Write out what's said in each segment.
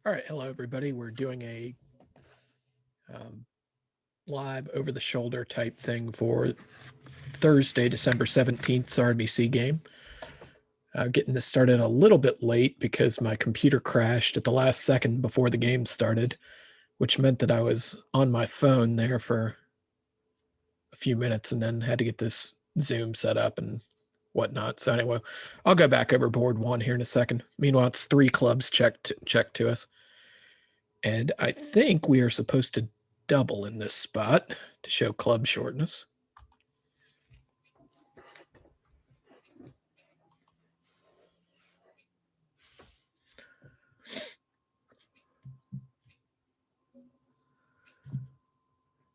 All right, hello everybody. We're doing a live over-the-shoulder type thing for Thursday, December 17th's RBC game. Getting this started a little bit late because my computer crashed at the last second before the game started, which meant that I was on my phone there for a few minutes and then had to get this Zoom set up and whatnot. So anyway, I'll go back over board one here in a second. Meanwhile, it's 3 clubs checked to us. And I think we are supposed to double in this spot to show club shortness.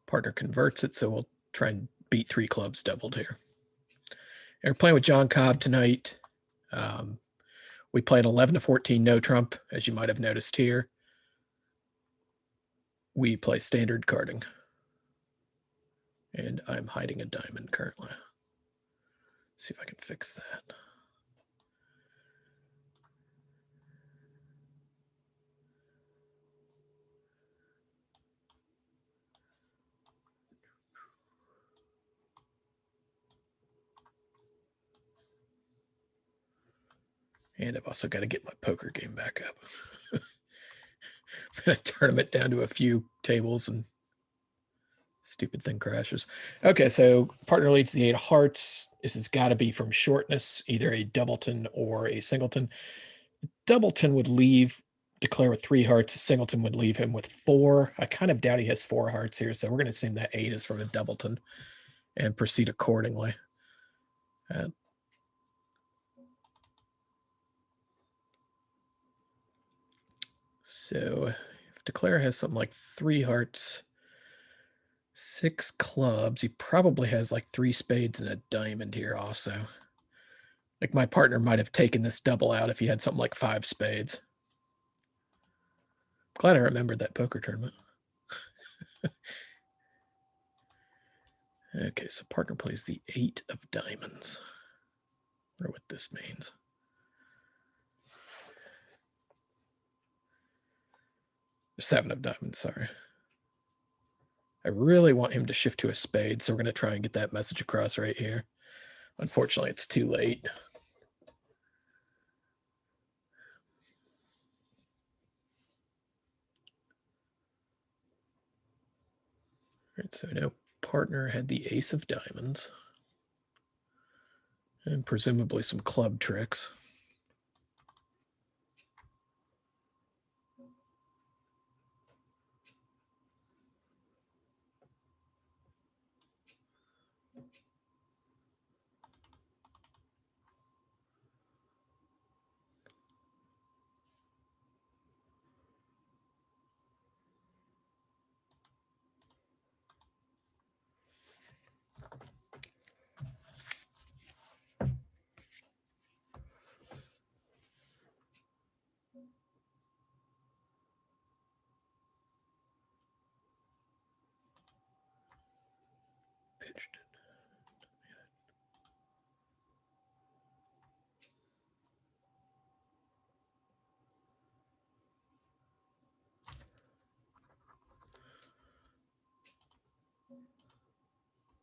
Partner converts it, so we'll try and beat 3 clubs doubled here. And we're playing with John Cobb tonight. We play an 11 to 14 no trump, as you might have noticed here. We play standard carding. And I'm hiding a diamond currently. See if I can fix that. And I've also got to get my poker game back up. I'm going to tournament down to a few tables and stupid thing crashes. Okay, so partner leads the 8 of hearts. This has got to be from shortness, either a doubleton or a singleton. Doubleton would declare with 3 hearts. A singleton would leave him with 4. I kind of doubt he has 4 hearts here, so we're going to assume that 8 is from a doubleton and proceed accordingly. So if declare has something like 3 hearts, 6 clubs, he probably has like 3 spades and a diamond here also. Like my partner might have taken this double out if he had something like 5 spades. Glad I remembered that poker tournament. Okay, so partner plays the 8 of diamonds. I wonder what this means. The 7 of diamonds, sorry. I really want him to shift to a spade, so we're going to try and get that message across right here. Unfortunately, it's too late. All right, so now partner had the ace of diamonds. And presumably some club tricks. Pitched it.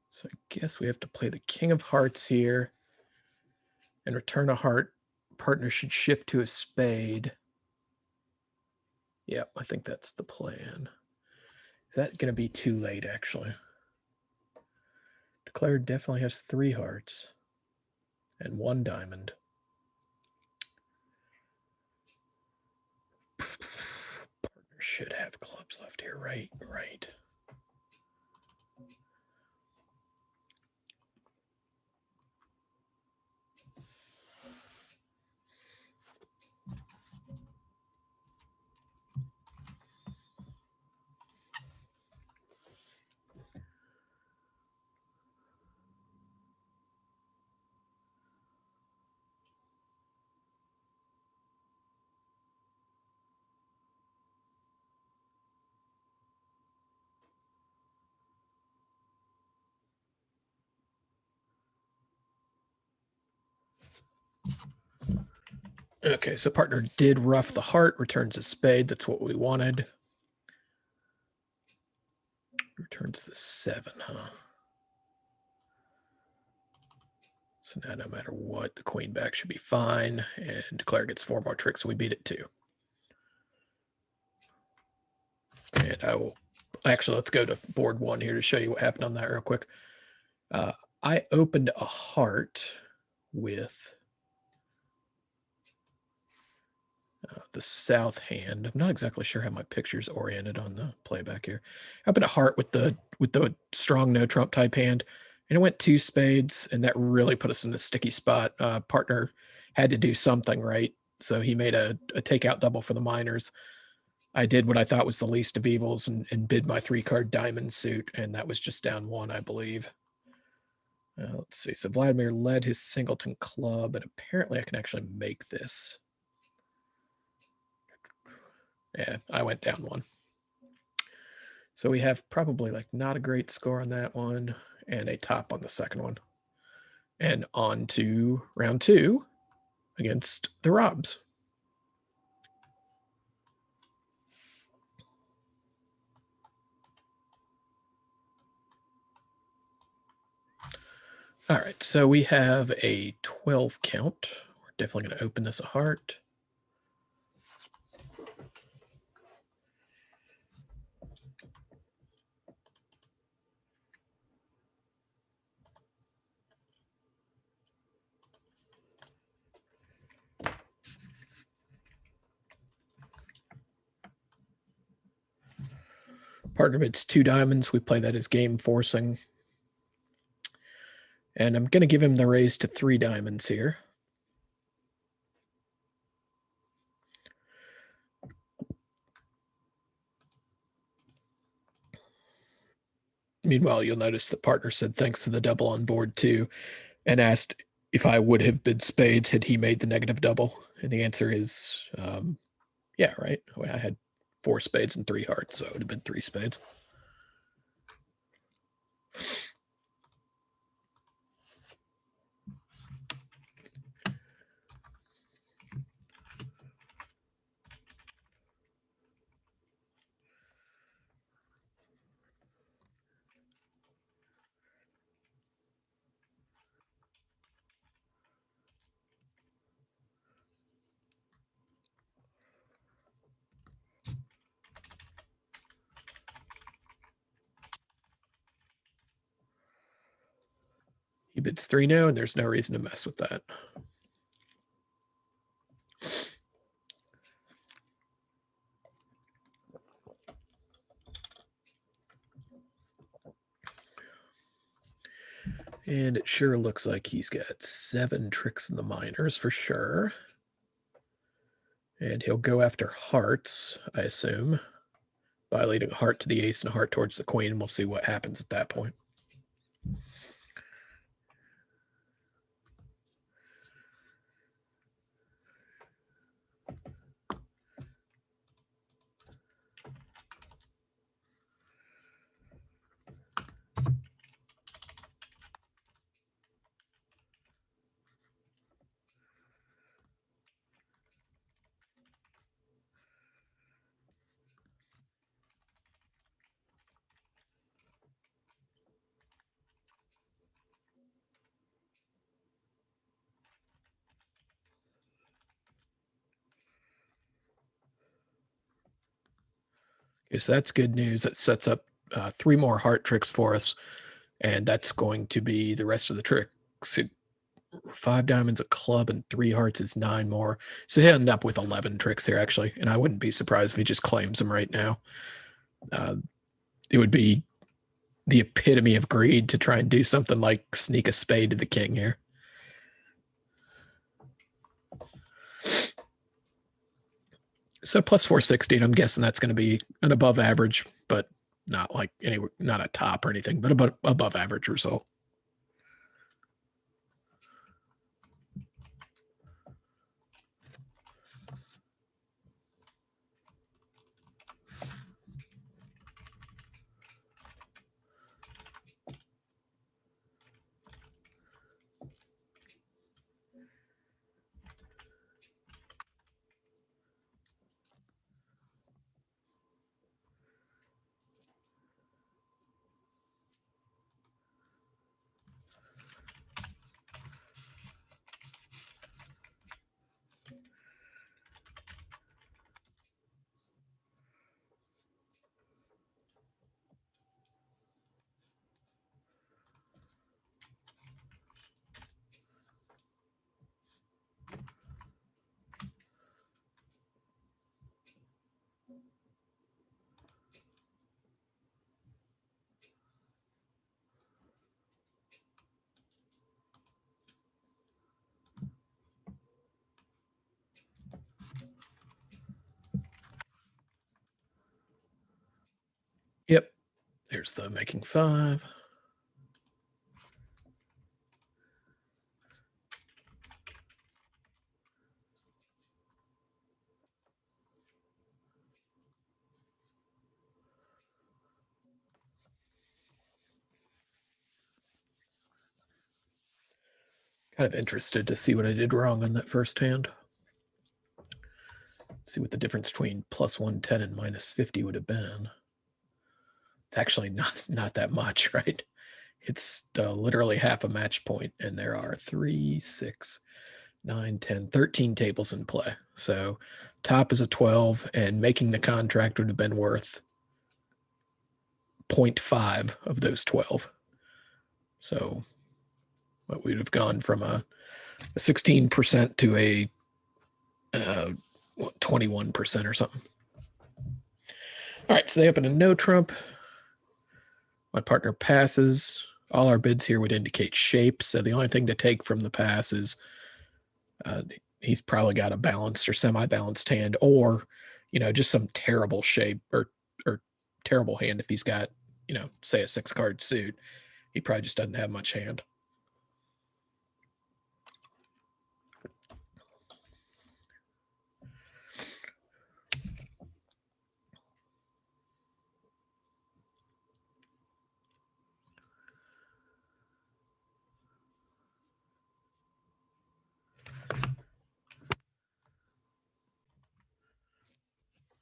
So I guess we have to play the king of hearts here and return a heart. Partner should shift to a spade. Yep, I think that's the plan. Is that going to be too late, actually? Declared definitely has 3 hearts and 1 diamond. Partner should have clubs left here, right? Okay, so partner did ruff the heart, returns a spade. That's what we wanted. Returns the 7, huh? So now no matter what, the queen back should be fine, and Declare gets 4 more tricks, so we beat it too. And I will actually, let's go to board 1 here to show you what happened on that real quick. I opened a heart with the south hand. I'm not exactly sure how my picture's oriented on the playback here. I opened a heart with the strong no trump type hand, and it went 2 spades, and that really put us in the sticky spot. Partner had to do something right, so he made a takeout double for the minors. I did what I thought was the least of evils and bid my 3-card diamond suit, and that was just down 1, I believe. Let's see. So Vladimir led his singleton club, and apparently I can actually make this. Yeah, I went down 1. So we have probably like not a great score on that one and a top on the second one. And on to round 2 against the Robs. All right, so we have a 12 count. We're definitely going to open this a heart. Partner bids 2 diamonds. We play that as game forcing. And I'm going to give him the raise to 3 diamonds here. Meanwhile, you'll notice the partner said thanks for the double on board 2 and asked if I would have bid spades had he made the negative double. And the answer is yeah, right. I had 4 spades and 3 hearts, so it would have been 3 spades. He bids 3 no, and there's no reason to mess with that. And it sure looks like he's got 7 tricks in the minors for sure. And he'll go after hearts, I assume, by leading a heart to the ace and a heart towards the queen, and we'll see what happens at that point. Okay, so that's good news. That sets up 3 more heart tricks for us, and that's going to be the rest of the tricks. 5 diamonds, a club, and 3 hearts is 9 more. So he'll end up with 11 tricks here, actually, and I wouldn't be surprised if he just claims them right now. It would be the epitome of greed to try and do something like sneak a spade to the king here. So plus 460, and I'm guessing that's going to be an above average, but not like not a top or anything, but above average result. There's the making 5. Kind of interested to see what I did wrong on that first hand. See what the difference between plus 110 and minus 50 would have been. It's actually not that much, right? It's literally half a match point, and there are 3, 6, 9, 10, 13 tables in play. So top is a 12, and making the contract would have been worth 0.5 of those 12. So what we'd have gone from a 16% to a 21% or something. All right, so they open a no trump. My partner passes. All our bids here would indicate shape, so the only thing to take from the pass is he's probably got a balanced or semi-balanced hand, or just some terrible shape or terrible hand. If he's got say a 6-card suit, he probably just doesn't have much hand.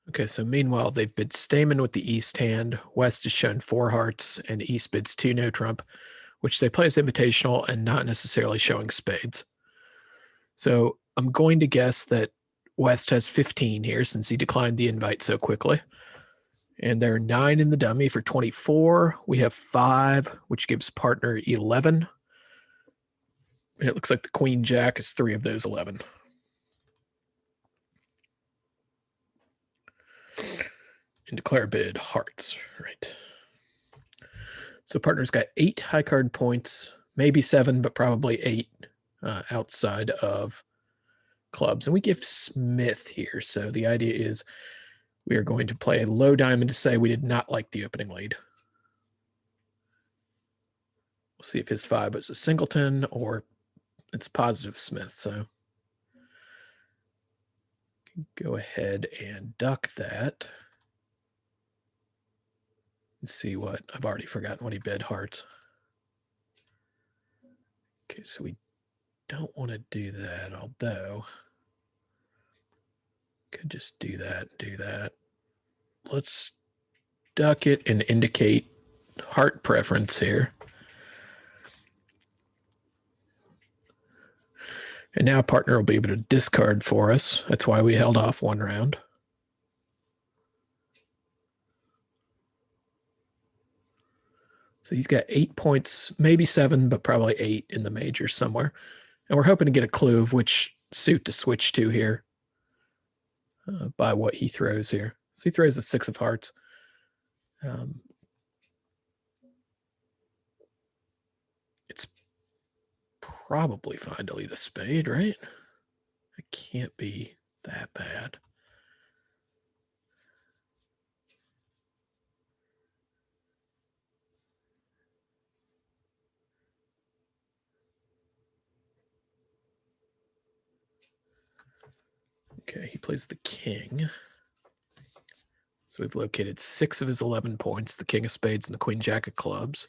Okay, so meanwhile, they've bid Stamen with the East hand. West has shown 4 hearts, and East bids 2 no trump, which they play as invitational and not necessarily showing spades. So I'm going to guess that West has 15 here since he declined the invite so quickly. And there are 9 in the dummy for 24. We have 5, which gives partner 11. And it looks like the Queen Jack is 3 of those 11. And declare bid hearts, right? So partner's got 8 high card points, maybe 7, but probably 8 outside of clubs. And we give Smith here. So the idea is we are going to play a low diamond to say we did not like the opening lead. We'll see if his 5 was a singleton or it's positive Smith. So go ahead and duck that. Let's see what I've already forgotten what he bid hearts. Okay, so we don't want to do that, although could just do that. Let's duck it and indicate heart preference here. And now partner will be able to discard for us. That's why we held off 1 round. So he's got 8 points, maybe 7, but probably 8 in the majors somewhere. And we're hoping to get a clue of which suit to switch to here by what he throws here. So he throws the 6 of hearts. It's probably fine to lead a spade, right? It can't be that bad. Okay, he plays the king. So we've located 6 of his 11 points, the king of spades and the queen jack of clubs.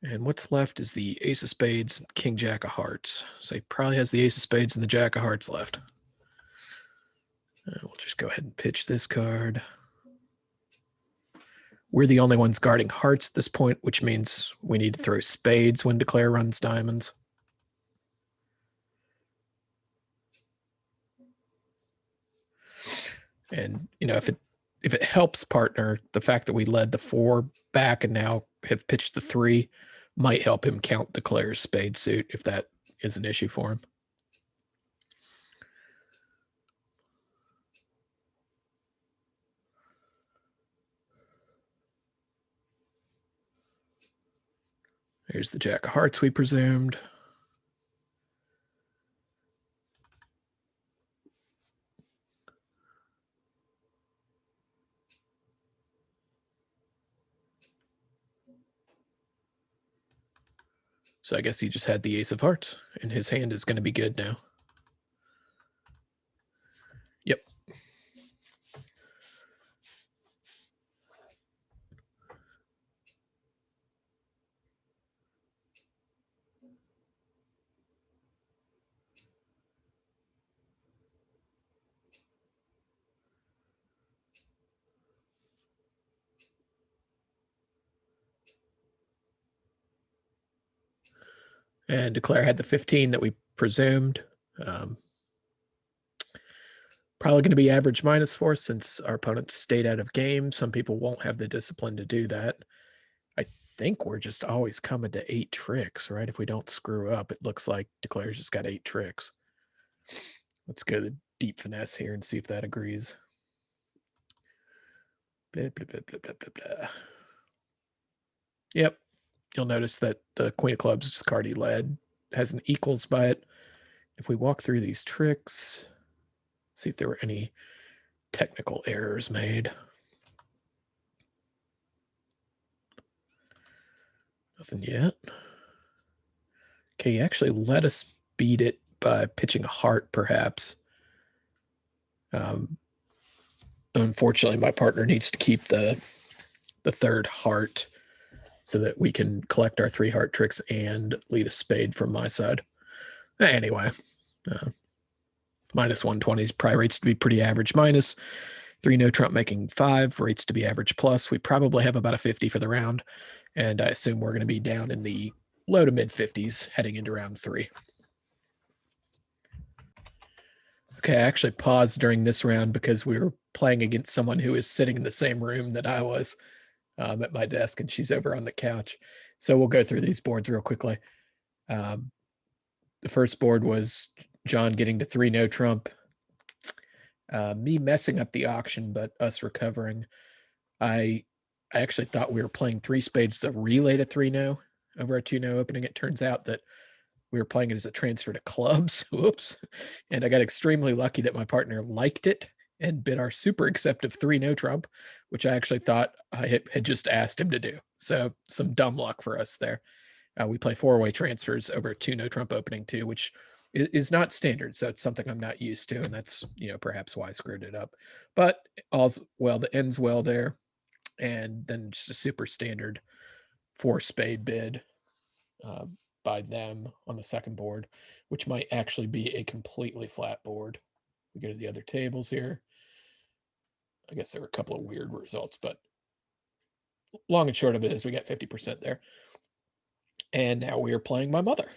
And what's left is the ace of spades and king jack of hearts. So he probably has the ace of spades and the jack of hearts left. We'll just go ahead and pitch this card. We're the only ones guarding hearts at this point, which means we need to throw spades when declare runs diamonds. And, if it helps partner, the fact that we led the 4 back and now have pitched the 3 might help him count declare's spade suit if that is an issue for him. Here's the jack of hearts we presumed. So I guess he just had the ace of hearts, and his hand is going to be good now. Yep. And Declare had the 15 that we presumed. Probably going to be average minus for us since our opponent stayed out of game. Some people won't have the discipline to do that. I think we're just always coming to 8 tricks, right? If we don't screw up, it looks like Declare's just got 8 tricks. Let's go to the deep finesse here and see if that agrees. Blah, blah, blah, blah, blah, blah, blah. Yep. You'll notice that the Queen of Clubs card he led has an equals by it. If we walk through these tricks, see if there were any technical errors made. Nothing yet. Okay, he actually let us beat it by pitching a heart, perhaps. Unfortunately, my partner needs to keep the third heart so that we can collect our 3 heart tricks and lead a spade from my side. Anyway, minus 120 probably rates to be pretty average minus. 3 no trump making 5 rates to be average plus. We probably have about a 50 for the round, and I assume we're going to be down in the low to mid 50s heading into round 3. Okay, I actually paused during this round because we were playing against someone who was sitting in the same room that I was at my desk, and she's over on the couch. So we'll go through these boards real quickly. The first board was John getting to 3 no trump, me messing up the auction, but us recovering. I actually thought we were playing 3 spades as a relay to 3 no over a 2 no opening. It turns out that we were playing it as a transfer to clubs. Whoops. And I got extremely lucky that my partner liked it and bid our super acceptive 3 no trump, which I actually thought I had just asked him to do. So some dumb luck for us there. We play 4-way transfers over a 2 no trump opening too, which is not standard. So it's something I'm not used to. And that's, perhaps why I screwed it up. But all's well, the ends well there. And then just a super standard 4 spade bid. By them on the second board, which might actually be a completely flat board. We go to the other tables here. I guess there were a couple of weird results, but long and short of it is we got 50% there. And now we are playing my mother.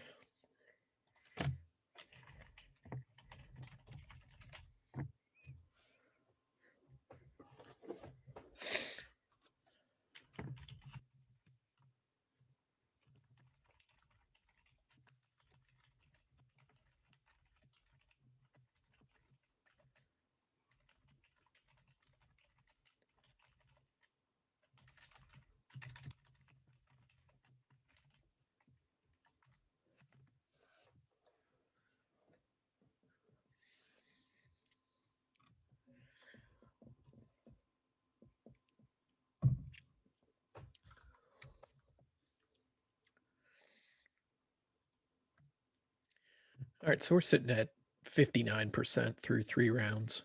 All right, so we're sitting at 59% through 3 rounds.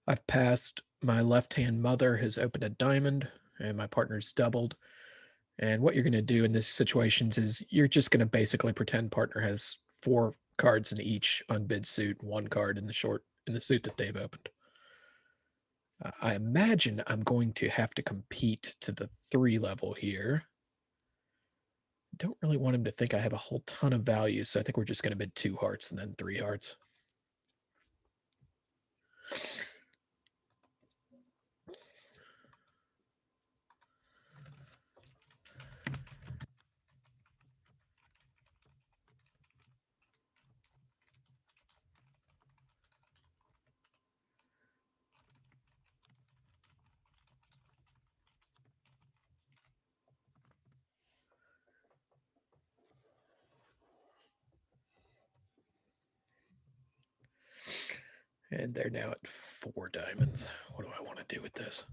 I've passed. My left-hand mother has opened a diamond, and my partner's doubled. And what you're going to do in this situations is you're just going to basically pretend partner has 4 cards in each unbid suit, 1 card in the suit that they've opened. I imagine I'm going to have to compete to the 3 level here. Don't really want him to think I have a whole ton of value, so I think we're just going to bid 2 hearts and then 3 hearts. And they're now at 4 diamonds. What do I want to do with this?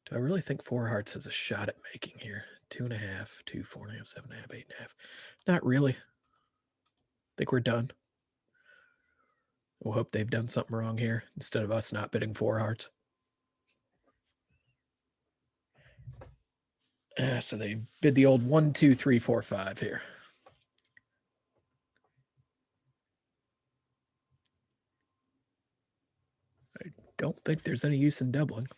Do I really think 4 hearts has a shot at making here? 2.5, 2, 4.5, 7.5, 8.5. Not really. Think we're done. We'll hope they've done something wrong here instead of us not bidding 4 hearts. So they bid the old 1, 2, 3, 4, 5 here. I don't think there's any use in doubling.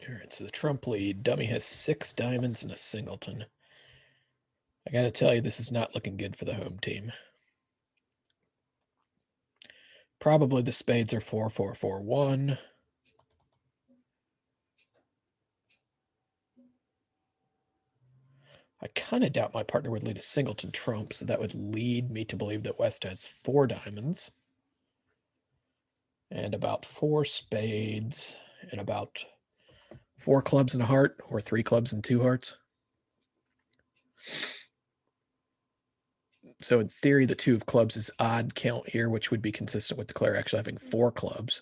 All right, so the trump lead. Dummy has 6 diamonds and a singleton. I got to tell you, this is not looking good for the home team. Probably the spades are 4, 4, 4, 1. I kind of doubt my partner would lead a singleton trump, so that would lead me to believe that West has 4 diamonds and about 4 spades and about 4 clubs and a heart, or 3 clubs and 2 hearts. So in theory, the 2 of clubs is odd count here, which would be consistent with the Claire actually having 4 clubs.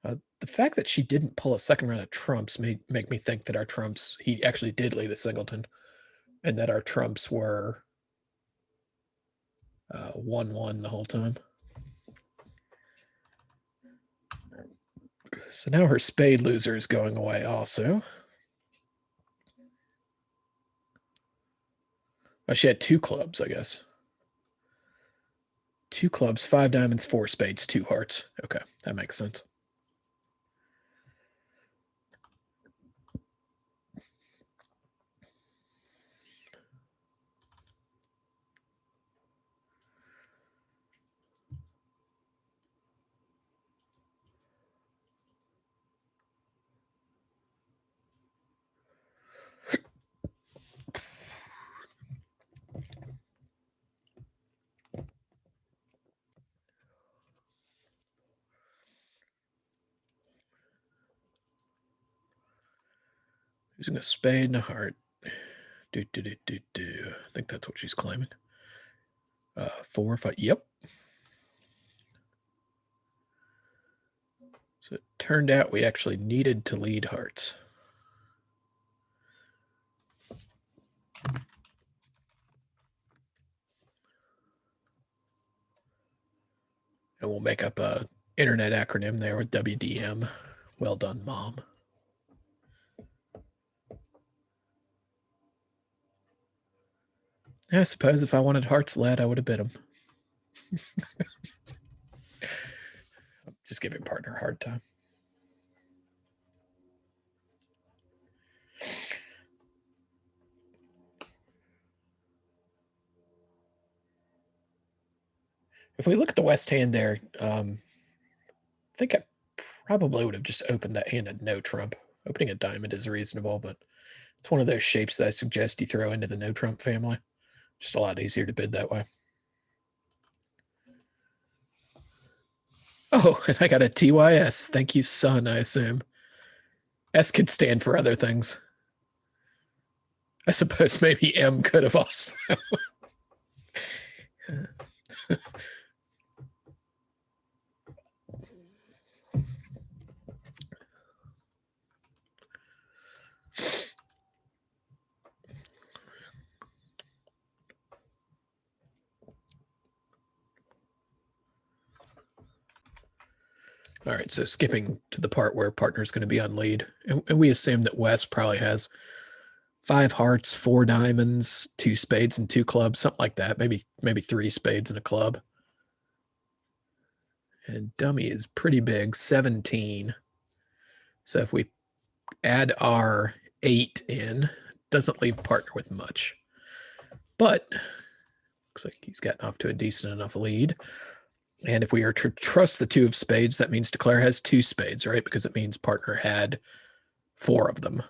The fact that she didn't pull a second round of trumps make me think that our trumps, he actually did lead a singleton, and that our trumps were 1-1 the whole time. So now her spade loser is going away also. Oh, she had 2 clubs, I guess. 2 clubs, 5 diamonds, 4 spades, 2 hearts. Okay, that makes sense. Using a spade and a heart. I think that's what she's claiming. 4, 5. Yep. So it turned out we actually needed to lead hearts. And we'll make up a internet acronym there with WDM. Well done, Mom. I suppose if I wanted hearts led, I would have bid him. Just giving partner a hard time. If we look at the West hand there, I think I probably would have just opened that hand at no trump. Opening a diamond is reasonable, but it's one of those shapes that I suggest you throw into the no trump family. Just a lot easier to bid that way. Oh, and I got a TYS. Thank you, son, I assume. S could stand for other things. I suppose maybe M could have also. All right, so skipping to the part where partner's going to be on lead. And we assume that West probably has 5 hearts, 4 diamonds, 2 spades, and 2 clubs, something like that. Maybe 3 spades and a club. And dummy is pretty big, 17. So if we add our 8 in, doesn't leave partner with much. But looks like he's gotten off to a decent enough lead. And if we are to trust the 2 of spades, that means declare has 2 spades, right? Because it means partner had 4 of them.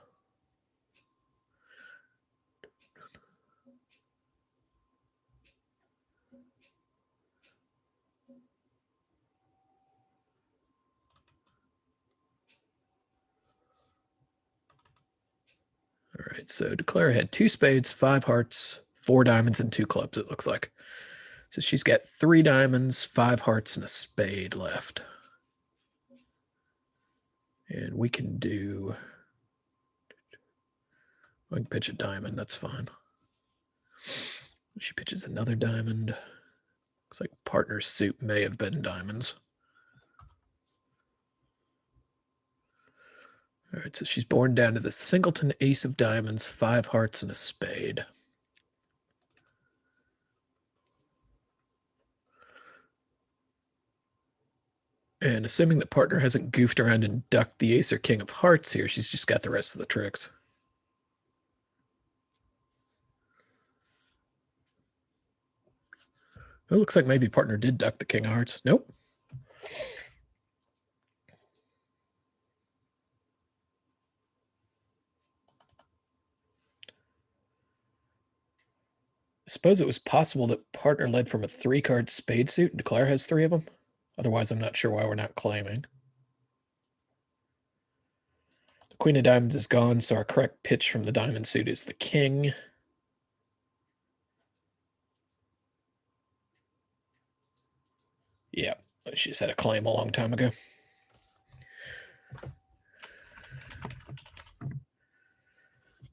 All right, so declare had 2 spades, 5 hearts, 4 diamonds, and 2 clubs, it looks like. So she's got 3 diamonds, 5 hearts, and a spade left. And we can do... I can pitch a diamond, that's fine. She pitches another diamond. Looks like partner's suit may have been diamonds. All right, so she's born down to the singleton ace of diamonds, 5 hearts, and a spade. And assuming that partner hasn't goofed around and ducked the ace or king of hearts here, she's just got the rest of the tricks. It looks like maybe partner did duck the king of hearts. Nope. I suppose it was possible that partner led from a 3-card spade suit and declare has 3 of them. Otherwise, I'm not sure why we're not claiming. The queen of diamonds is gone, so our correct pitch from the diamond suit is the king. Yeah, she just had a claim a long time ago.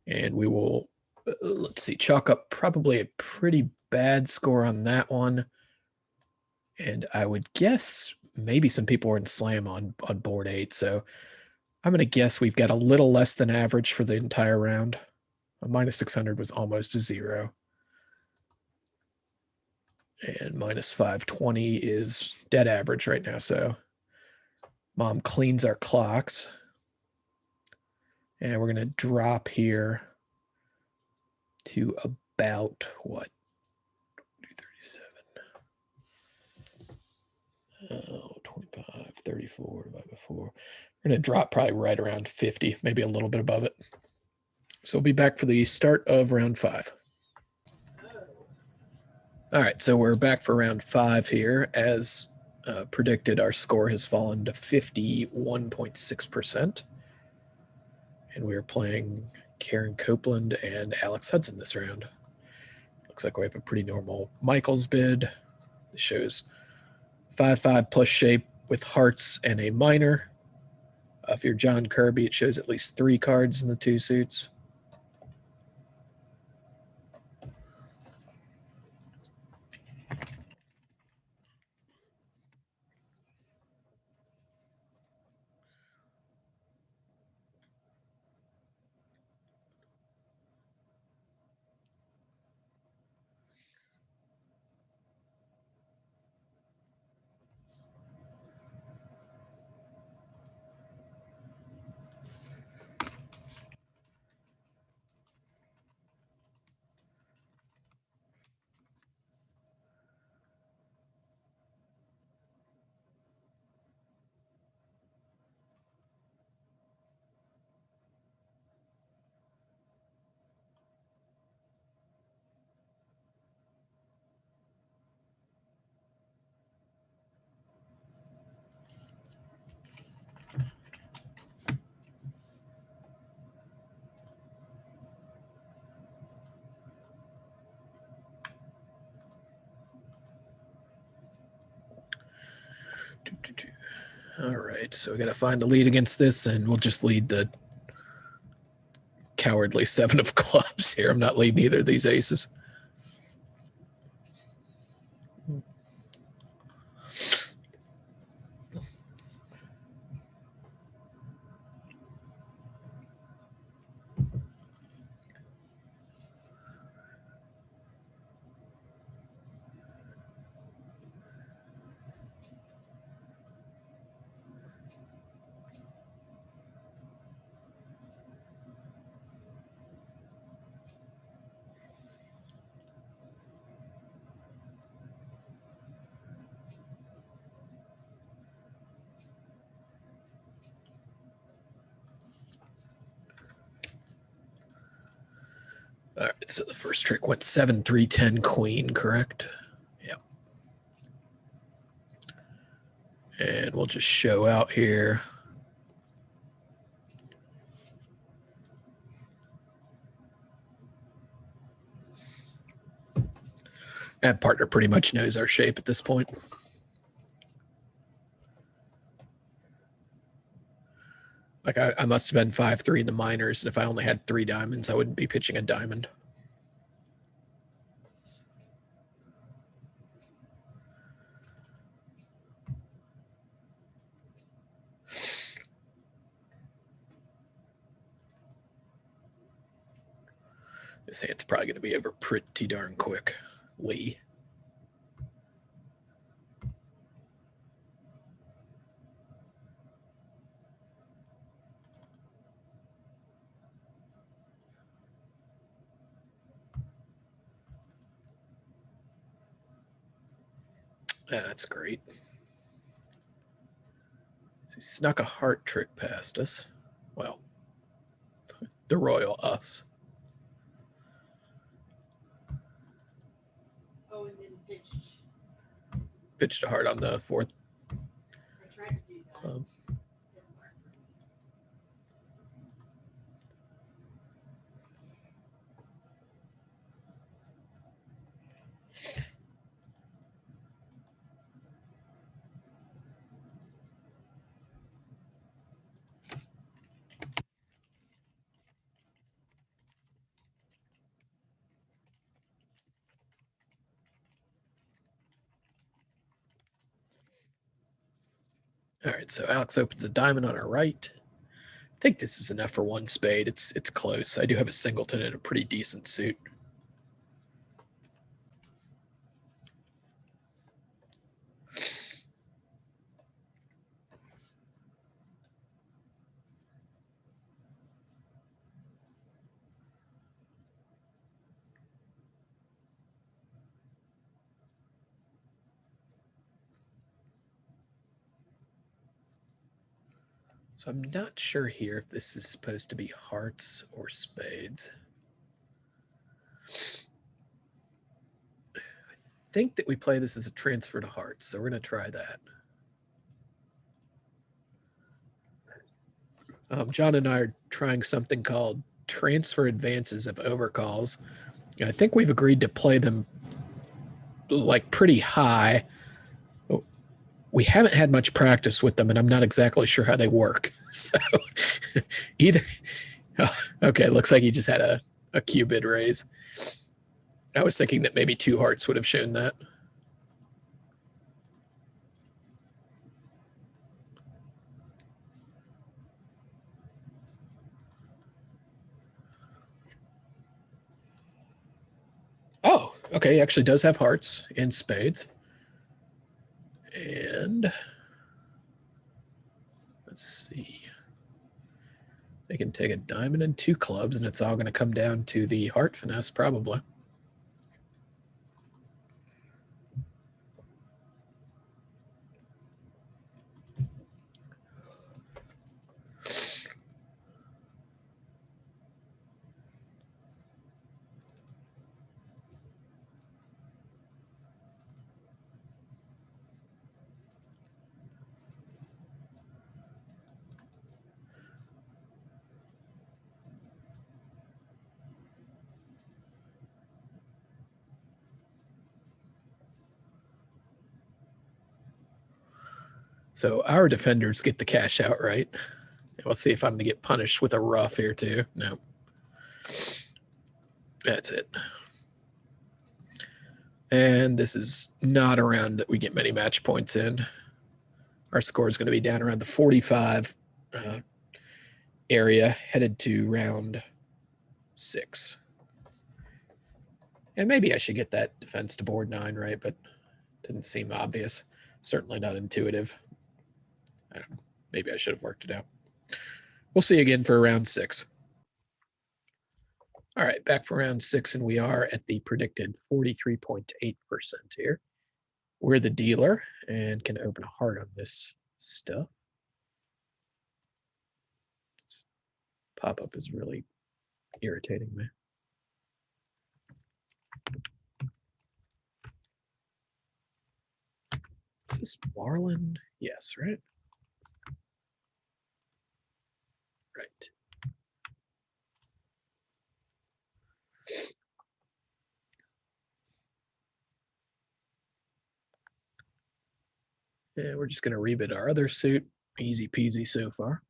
And we will, let's see, chalk up probably a pretty bad score on that one. And I would guess maybe some people were in slam on board 8. So I'm going to guess we've got a little less than average for the entire round. A minus 600 was almost a 0. And minus 520 is dead average right now. So mom cleans our clocks. And we're going to drop here to about what? 237. 25, 34 divided by 4. We're going to drop probably right around 50, maybe a little bit above it. So we'll be back for the start of round 5. All right, so we're back for round 5 here. As predicted, our score has fallen to 51.6%. And we are playing Karen Copeland and Alex Hudson this round. Looks like we have a pretty normal Michaels bid. It shows 5-5 plus shape with hearts and a minor. If you're John Kirby, it shows at least 3 cards in the 2 suits. All right, so we got to find a lead against this, and we'll just lead the cowardly 7 of clubs here. I'm not leading either of these aces. All right, so the first trick went 7, 3, 10, queen, correct? Yep. And we'll just show out here. That partner pretty much knows our shape at this point. Like I must have been 5-3 in the minors, and if I only had 3 diamonds, I wouldn't be pitching a diamond. This hand's probably going to be over pretty darn quick. Lee. Yeah, that's great. So he snuck a heart trick past us. Well, the royal us. Oh, and then pitched a heart on the 4th. I tried to do that. Didn't work. All right, so Alex opens a diamond on our right. I think this is enough for 1 spade. It's close. I do have a singleton and a pretty decent suit. So I'm not sure here if this is supposed to be hearts or spades. I think that we play this as a transfer to hearts, so we're going to try that. John and I are trying something called transfer advances of overcalls. I think we've agreed to play them like pretty high. We haven't had much practice with them, and I'm not exactly sure how they work. So either, oh, okay, looks like he just had a Q bid raise. I was thinking that maybe 2 hearts would have shown that. Oh, okay, he actually does have hearts and spades. And let's see. They can take a diamond and 2 clubs, and it's all going to come down to the heart finesse, probably. So our defenders get the cash out, right? We'll see if I'm going to get punished with a rough here, too. No. That's it. And this is not a round that we get many match points in. Our score is going to be down around the 45 area, headed to round 6. And maybe I should get that defense to board 9, right? But didn't seem obvious. Certainly not intuitive. Maybe I should have worked it out. We'll see again for round 6. All right, back for round 6, and we are at the predicted 43.8% here. We're the dealer and can open a heart on this stuff. This pop-up is really irritating me. Is this Marlin? Yes, right? Right. And we're just going to rebid our other suit. Easy peasy so far.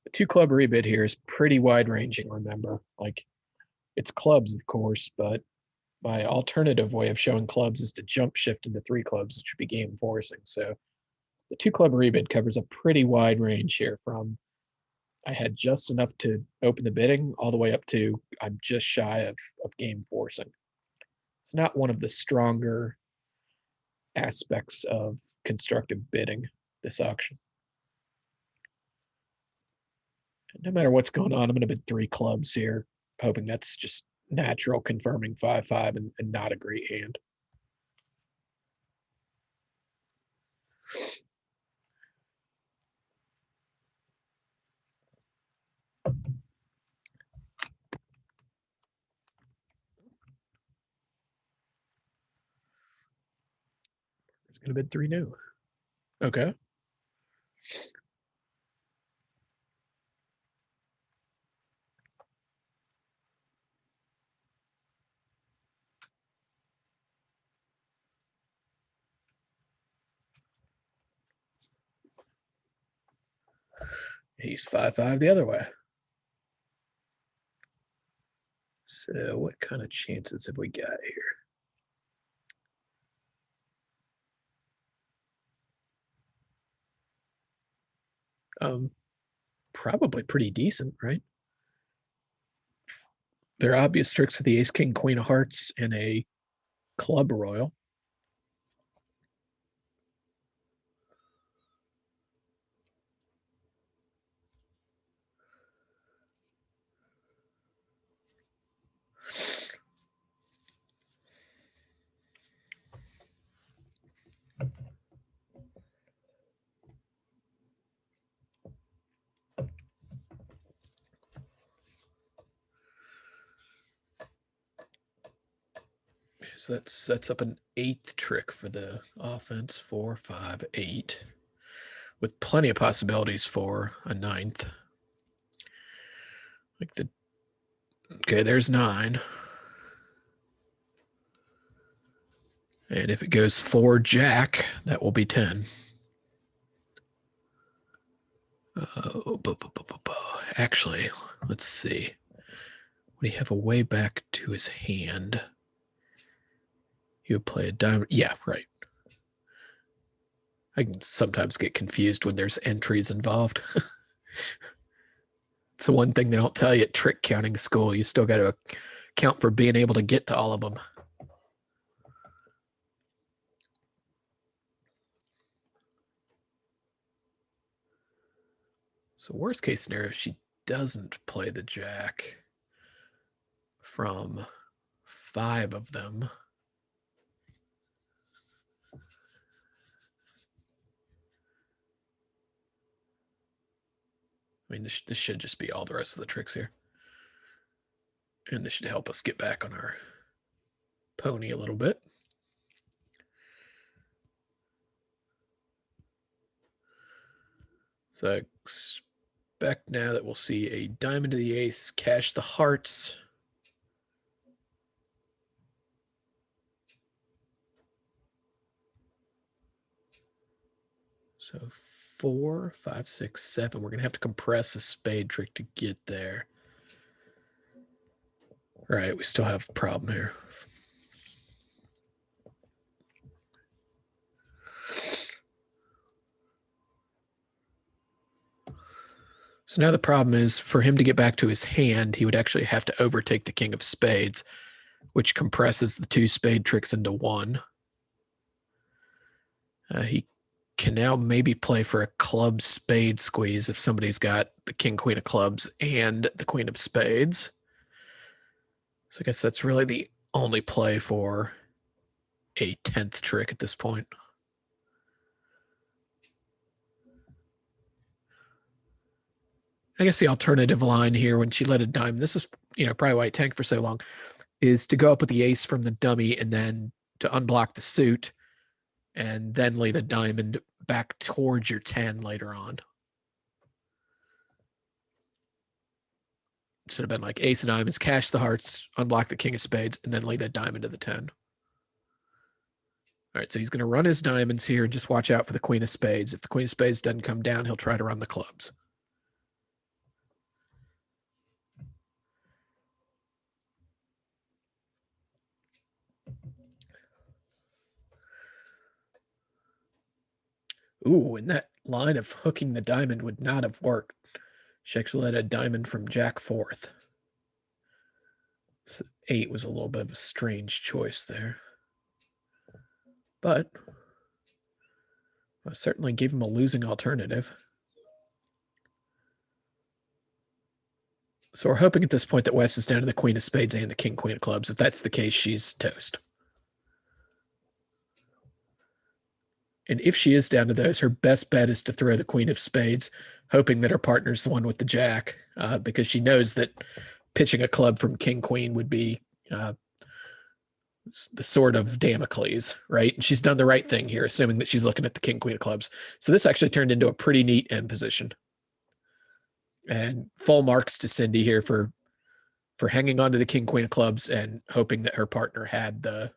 The 2-club rebid here is pretty wide ranging, remember. Like, it's clubs, of course, but my alternative way of showing clubs is to jump shift into 3 clubs, which would be game forcing. So the 2-club rebid covers a pretty wide range here from I had just enough to open the bidding all the way up to I'm just shy of game forcing. It's not one of the stronger aspects of constructive bidding, this auction. No matter what's going on, I'm going to bid 3 clubs here, hoping that's just natural, confirming 5-5 and not a great hand. Going to bid 3 new. Okay. He's 5-5 the other way. So what kind of chances have we got here? Probably pretty decent, right? There are obvious tricks with the ace, king, queen of hearts, and a club royal. So that sets up an 8th trick for the offense, 4, 5, 8, with plenty of possibilities for a 9th. Like the okay, there's 9. And if it goes 4 jack, that will be 10. Actually, let's see. Would he have a way back to his hand? He would play a diamond. Yeah, right. I can sometimes get confused when there's entries involved. It's the one thing they don't tell you at trick counting school. You still got to account for being able to get to all of them. So worst case scenario, she doesn't play the jack from 5 of them. I mean, this should just be all the rest of the tricks here. And this should help us get back on our pony a little bit. So I expect now that we'll see a diamond to the ace, cash the hearts. So 4, 5, 6, 7. We're going to have to compress a spade trick to get there. All right, we still have a problem here. So now the problem is for him to get back to his hand, he would actually have to overtake the king of spades, which compresses the 2 spade tricks into 1. He can now maybe play for a club spade squeeze if somebody's got the king, queen of clubs and the queen of spades. So I guess that's really the only play for a 10th trick at this point. I guess the alternative line here when she let a diamond, this is probably why it tanked for so long, is to go up with the ace from the dummy and then to unblock the suit and then lead a diamond back towards your 10 later on. Should have been like ace of diamonds, cash the hearts, unblock the king of spades, and then lead a diamond to the 10. All right, so he's going to run his diamonds here and just watch out for the queen of spades. If the queen of spades doesn't come down, he'll try to run the clubs. Ooh, and that line of hooking the diamond would not have worked. She actually had a diamond from Jack fourth. So 8 was a little bit of a strange choice there. But I certainly gave him a losing alternative. So we're hoping at this point that Wes is down to the queen of spades and the king, queen of clubs. If that's the case, she's toast. And if she is down to those, her best bet is to throw the queen of spades, hoping that her partner's the one with the jack, because she knows that pitching a club from king, queen would be the sword of Damocles, right? And she's done the right thing here, assuming that she's looking at the king, queen of clubs. So this actually turned into a pretty neat end position. And full marks to Cindy here for hanging on to the king, queen of clubs and hoping that her partner had the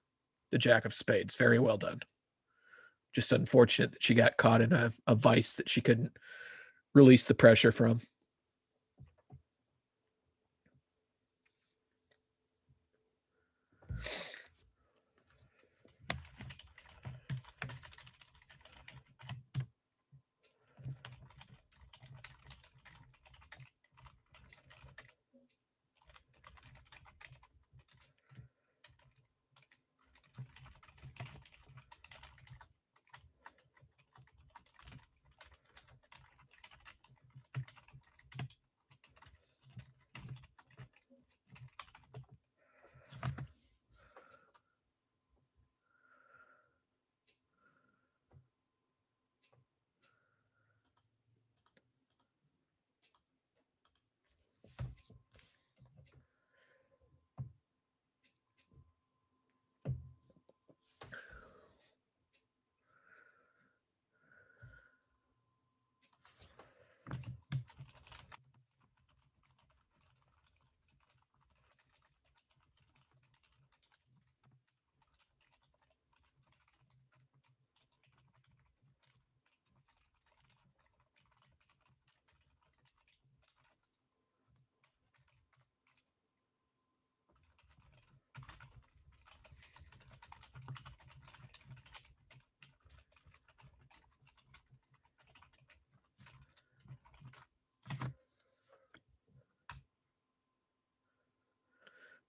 jack of spades. Very well done. Just unfortunate that she got caught in a vice that she couldn't release the pressure from.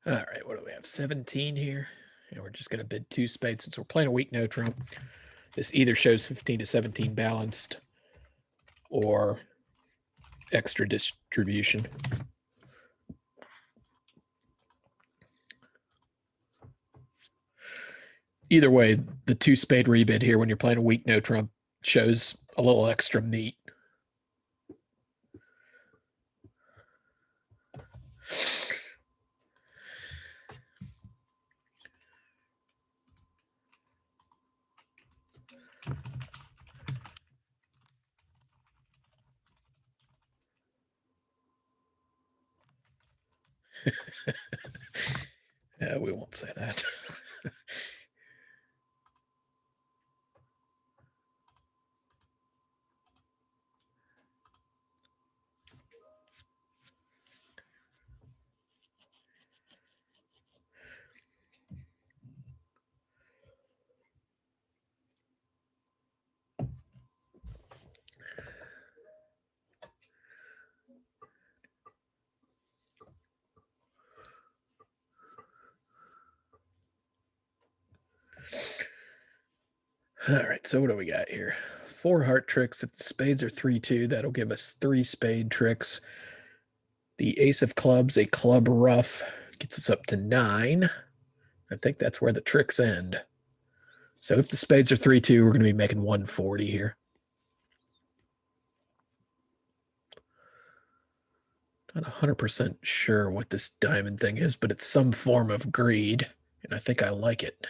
All right, what do we have? 17 here. And we're just going to bid 2 spades since we're playing a weak no trump. This either shows 15 to 17 balanced or extra distribution. Either way, the 2 spade rebid here when you're playing a weak no trump shows a little extra meat. We won't say that. All right, so what do we got here? 4 heart tricks. If the spades are 3-2, that'll give us 3 spade tricks. The ace of clubs, a club rough, gets us up to 9. I think that's where the tricks end. So if the spades are 3-2, we're going to be making 140 here. Not 100% sure what this diamond thing is, but it's some form of greed, and I think I like it.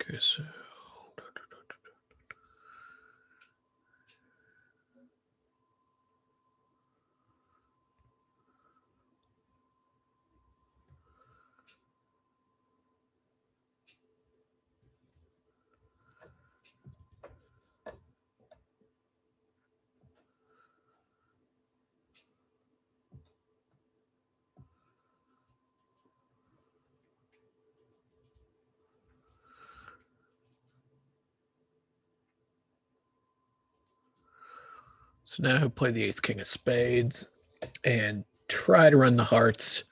Okay, so now he'll play the ace king of spades and try to run the hearts.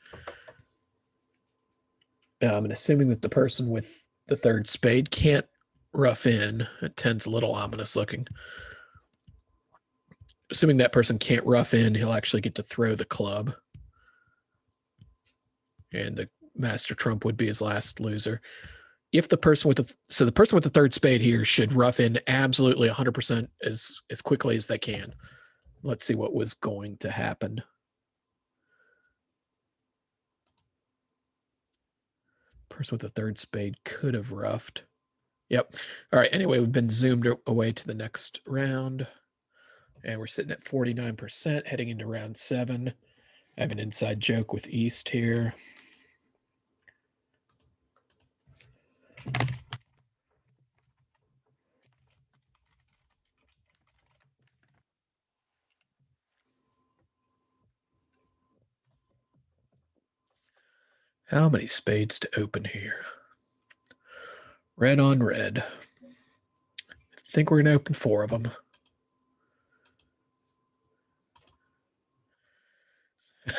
And assuming that the person with the third spade can't rough in, it tends a little ominous looking. Assuming that person can't rough in, he'll actually get to throw the club. And the master trump would be his last loser. If the person with the person with the third spade here should rough in absolutely 100% as quickly as they can. Let's see what was going to happen. Person with the third spade could have roughed. Yep. All right. Anyway, we've been zoomed away to the next round. And we're sitting at 49%, heading into round 7. I have an inside joke with East here. How many spades to open here? Red on red. I think we're going to open 4 of them.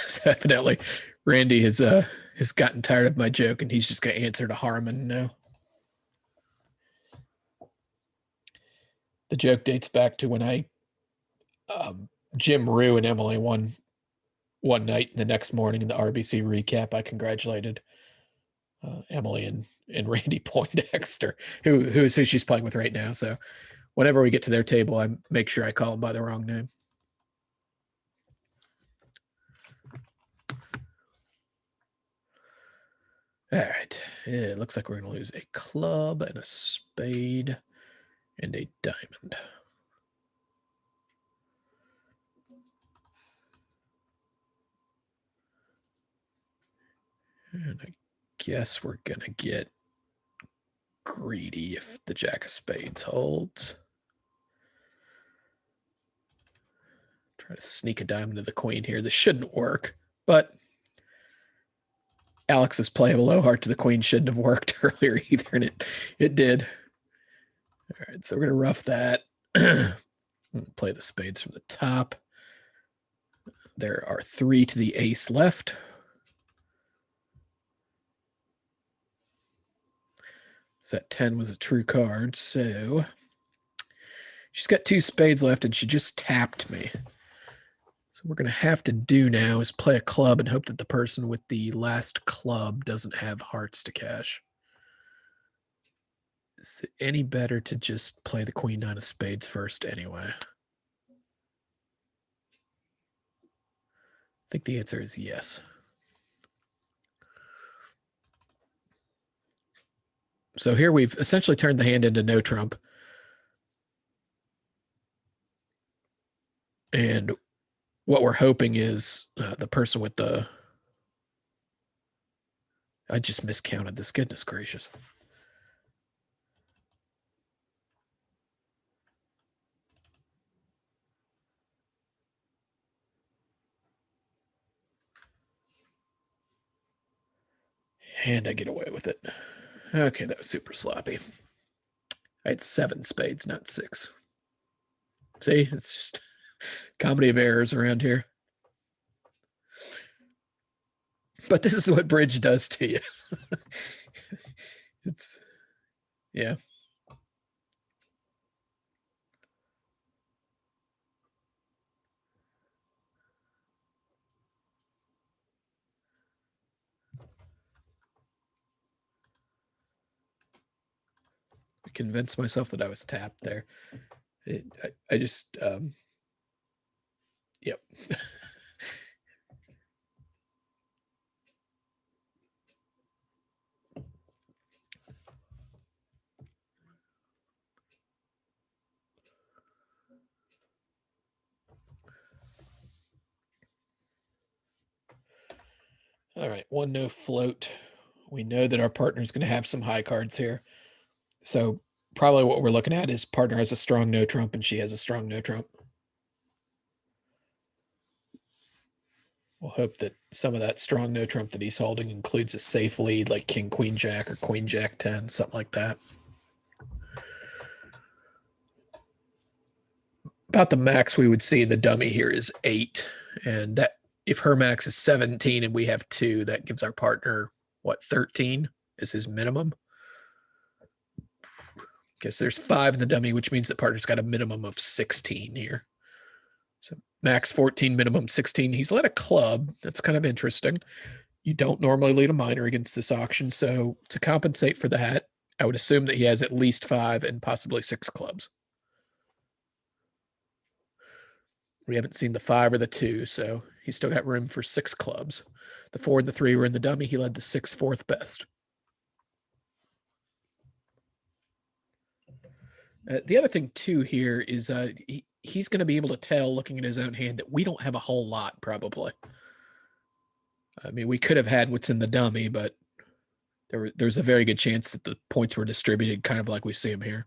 So evidently, Randy has gotten tired of my joke, and he's just going to answer to Harmon now. The joke dates back to when I Jim Rue and Emily won one night, and the next morning in the RBC recap, I congratulated Emily and Randy Poindexter, who she's playing with right now. So whenever we get to their table, I make sure I call them by the wrong name. All right. It looks like we're going to lose a club and a spade and a diamond. And I guess we're going to get greedy if the jack of spades holds. Try to sneak a diamond to the queen here. This shouldn't work, but Alex's play of a low heart to the queen shouldn't have worked earlier either, and it did. All right, so we're going to rough that. Play the spades from the top. There are 3 to the ace left. So that 10 was a true card, so she's got 2 spades left, and she just tapped me. So what we're going to have to do now is play a club and hope that the person with the last club doesn't have hearts to cash. Is it any better to just play the queen 9 of spades first anyway? I think the answer is yes. So here we've essentially turned the hand into no trump. And what we're hoping is the person with the... I just miscounted this, goodness gracious. And I get away with it. Okay, that was super sloppy. I had 7 spades, not 6. See, it's just comedy of errors around here. But this is what bridge does to you. It's, yeah. I convinced myself that I was tapped there. I just, yep. All right, one no float. We know that our partner's going to have some high cards here. So probably what we're looking at is partner has a strong no trump and she has a strong no trump. We'll hope that some of that strong no trump that he's holding includes a safe lead like king, queen, jack, or queen, jack, 10, something like that. About the max we would see in the dummy here is 8. And that if her max is 17 and we have 2, that gives our partner, what, 13 is his minimum? Because there's 5 in the dummy, which means the partner's got a minimum of 16 here. So max 14, minimum 16. He's led a club. That's kind of interesting. You don't normally lead a minor against this auction. So to compensate for that, I would assume that he has at least 5 and possibly 6 clubs. We haven't seen the 5 or the 2, so he's still got room for 6 clubs. The 4 and the 3 were in the dummy. He led the 6 fourth best. The other thing too here is he's going to be able to tell, looking at his own hand, that we don't have a whole lot probably. I mean, we could have had what's in the dummy, but there's a very good chance that the points were distributed kind of like we see them here.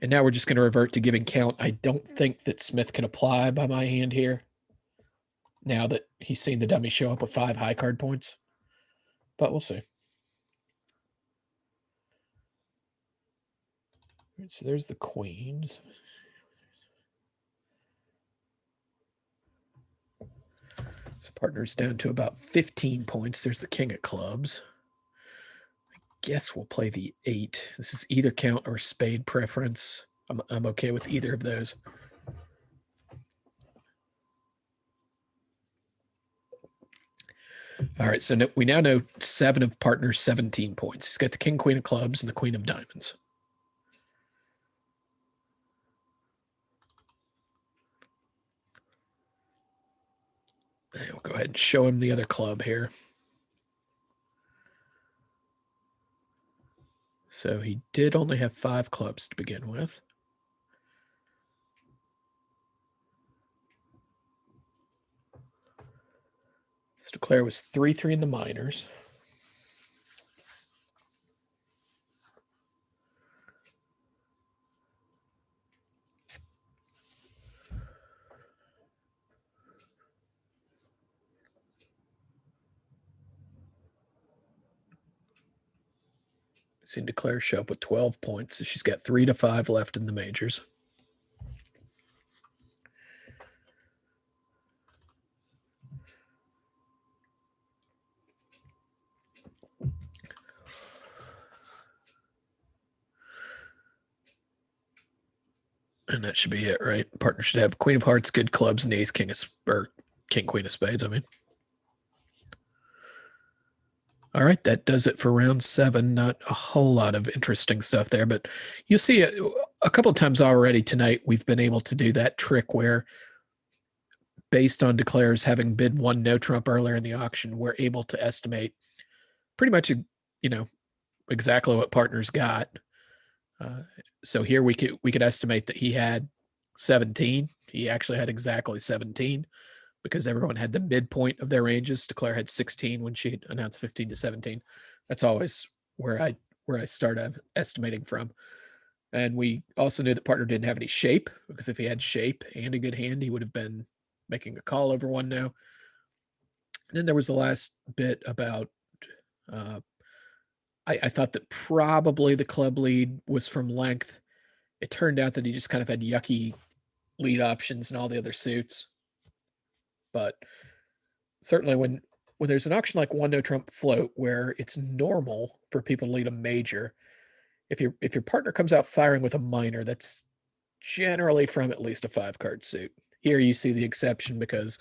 And now we're just going to revert to giving count. I don't think that Smith can apply by my hand here, now that he's seen the dummy show up with 5 high card points. But we'll see. So there's the queens. So partner's down to about 15 points. There's the king of clubs. I guess we'll play the 8. This is either count or spade preference. I'm okay with either of those. All right, so we now know 7 of partner's 17 points. He's got the king, queen of clubs, and the queen of diamonds. And we'll go ahead and show him the other club here. So he did only have 5 clubs to begin with. So declare was 3-3 in the minors. Seen declare show up with 12 points. So she's got 3 to 5 left in the majors. And that should be it, right? Partner should have queen of hearts, good clubs, and ace, king of, or king, queen of spades, I mean. All right, that does it for round 7. Not a whole lot of interesting stuff there, but you'll see a couple of times already tonight we've been able to do that trick where, based on declares having bid 1 no trump earlier in the auction, we're able to estimate pretty much, exactly what partner's got. So here we could estimate that he had 17. He actually had exactly 17. Because everyone had the midpoint of their ranges. Declare had 16 when she announced 15 to 17. That's always where I start estimating from. And we also knew that partner didn't have any shape, because if he had shape and a good hand, he would have been making a call over 1 no. And then there was the last bit about I thought that probably the club lead was from length. It turned out that he just kind of had yucky lead options and all the other suits. But certainly when when there's an auction like one no trump float where it's normal for people to lead a major, if your partner comes out firing with a minor, that's generally from at least a 5-card suit. Here you see the exception because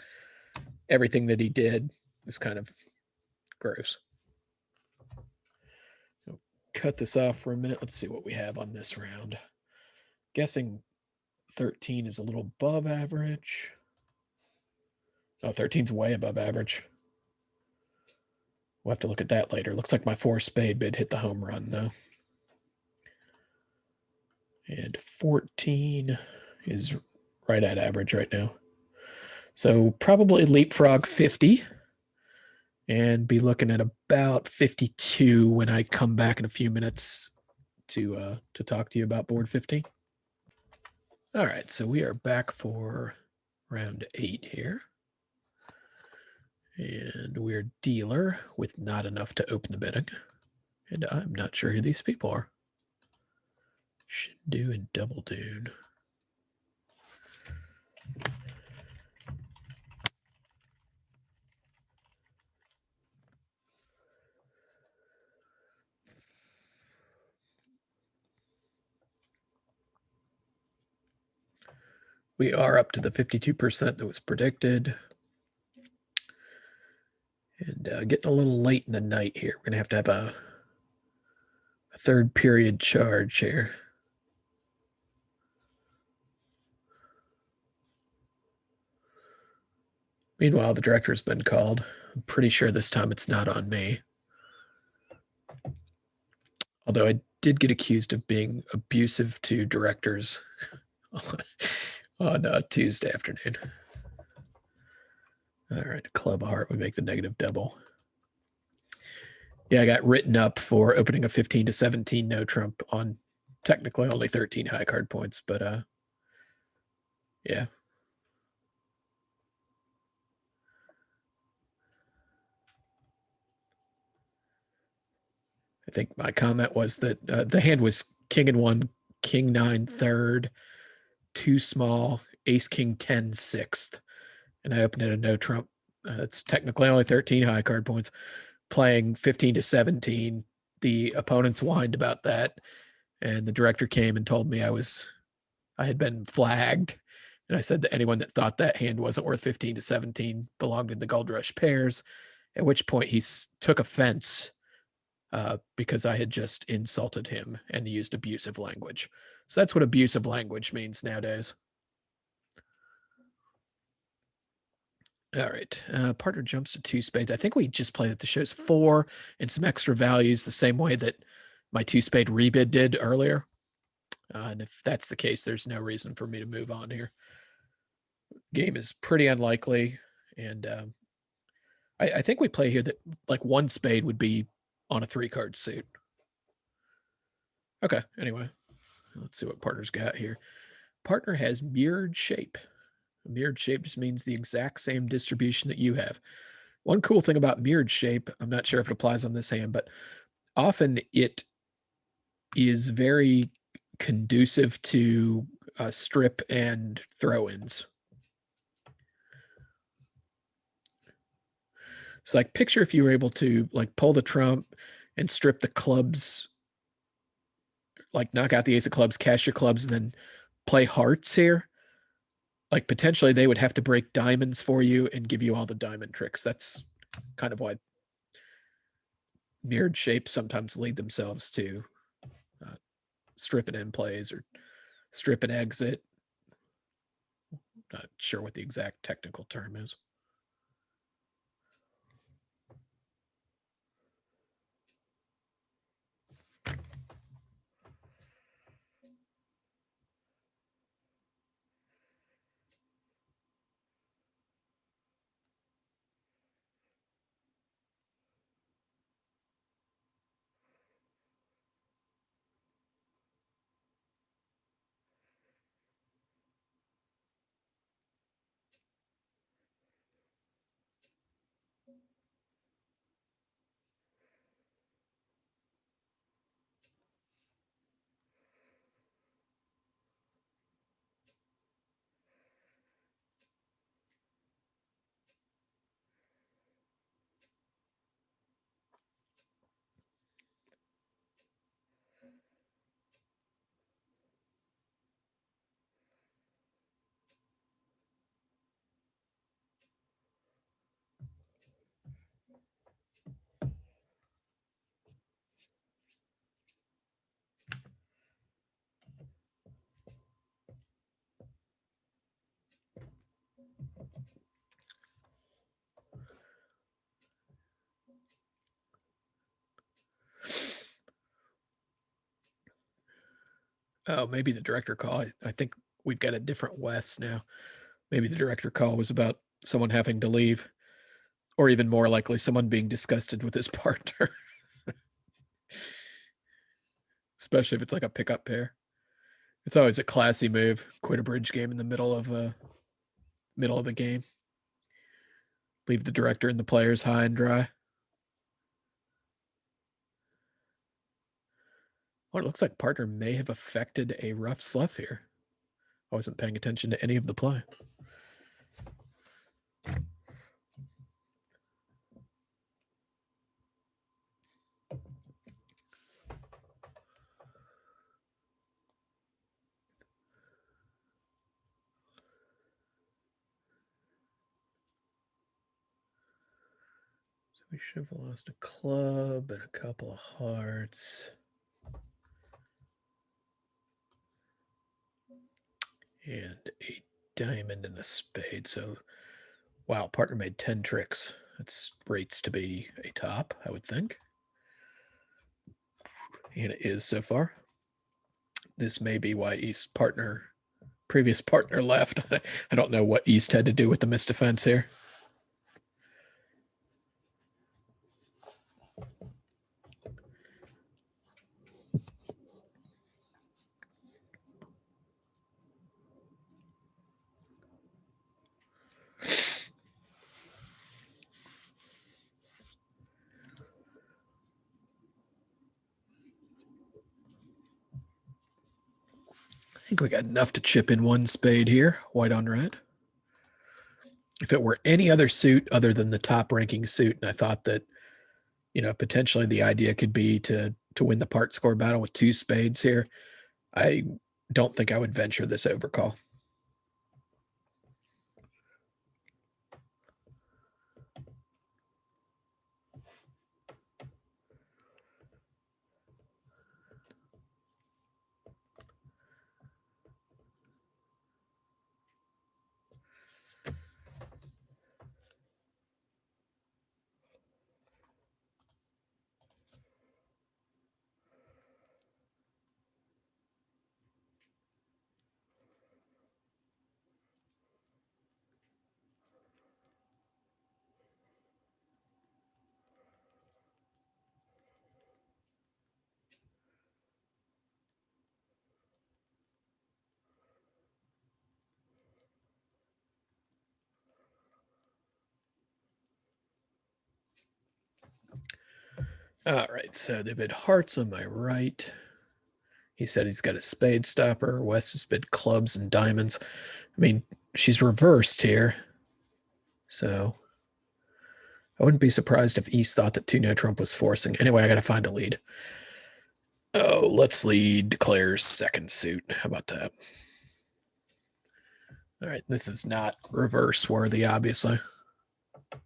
everything that he did was kind of gross. Cut this off for a minute. Let's see what we have on this round. Guessing 13 is a little above average. Oh, 13's way above average. We'll have to look at that later. Looks like my 4 spade bid hit the home run, though. And 14 is right at average right now. So probably leapfrog 50 and be looking at about 52 when I come back in a few minutes to talk to you about board 15. All right, so we are back for round 8 here. And we're dealer with not enough to open the bidding. And I'm not sure who these people are. Shindu and Double Dune. We are up to the 52% that was predicted. And getting a little late in the night here. We're going to have a third period charge here. Meanwhile, the director's been called. I'm pretty sure this time it's not on me. Although I did get accused of being abusive to directors on Tuesday afternoon. All right, club heart, we make the negative double. Yeah, I got written up for opening a 15 to 17 no trump on technically only 13 high card points, but yeah. I think my comment was that the hand was king and 1, king 9 third, 2 small, ace king 10 sixth, and I opened it a no trump. It's technically only 13 high card points, playing 15 to 17. The opponents whined about that, and the director came and told me I had been flagged. And I said that anyone that thought that hand wasn't worth 15 to 17 belonged in the Gold Rush pairs, at which point he took offense because I had just insulted him and used abusive language. So that's what abusive language means nowadays. All right. Partner jumps to 2 spades. I think we just play that the show's 4 and some extra values the same way that my 2 spade rebid did earlier. And if that's the case, there's no reason for me to move on here. Game is pretty unlikely. And I think we play here that like 1 spade would be on a 3-card suit. Okay. Anyway, let's see what partner's got here. Partner has mirrored shape. A mirrored shape just means the exact same distribution that you have. One cool thing about mirrored shape, I'm not sure if it applies on this hand, but often it is very conducive to strip and throw-ins. So like picture if you were able to like pull the trump and strip the clubs, like knock out the ace of clubs, cash your clubs, and then play hearts here. Like potentially they would have to break diamonds for you and give you all the diamond tricks. That's kind of why mirrored shapes sometimes lead themselves to strip and end plays or strip and exit. Not sure what the exact technical term is. Oh, maybe the director call. I think we've got a different Wes now. Maybe the director call was about someone having to leave, or even more likely, someone being disgusted with his partner, especially if it's like a pickup pair. It's always a classy move. Quit a bridge game in the middle of the game. Leave the director and the players high and dry. Well, it looks like partner may have affected a rough slough here. I wasn't paying attention to any of the play. So we should have lost a club and a couple of hearts. And a diamond and a spade. So, wow, partner made 10 tricks. That's rates to be a top, I would think. And it is so far. This may be why East previous partner left. I don't know what East had to do with the missed defense here. I think we got enough to chip in one spade here, white on red. If it were any other suit other than the top ranking suit, and I thought that, potentially the idea could be to win the part score battle with two spades here, I don't think I would venture this overcall. All right, so they bid hearts on my right. He said he's got a spade stopper. West has bid clubs and diamonds. I mean, she's reversed here. So I wouldn't be surprised if East thought that 2 no trump was forcing. Anyway, I got to find a lead. Oh, let's lead Claire's second suit. How about that? All right, this is not reverse worthy, obviously. I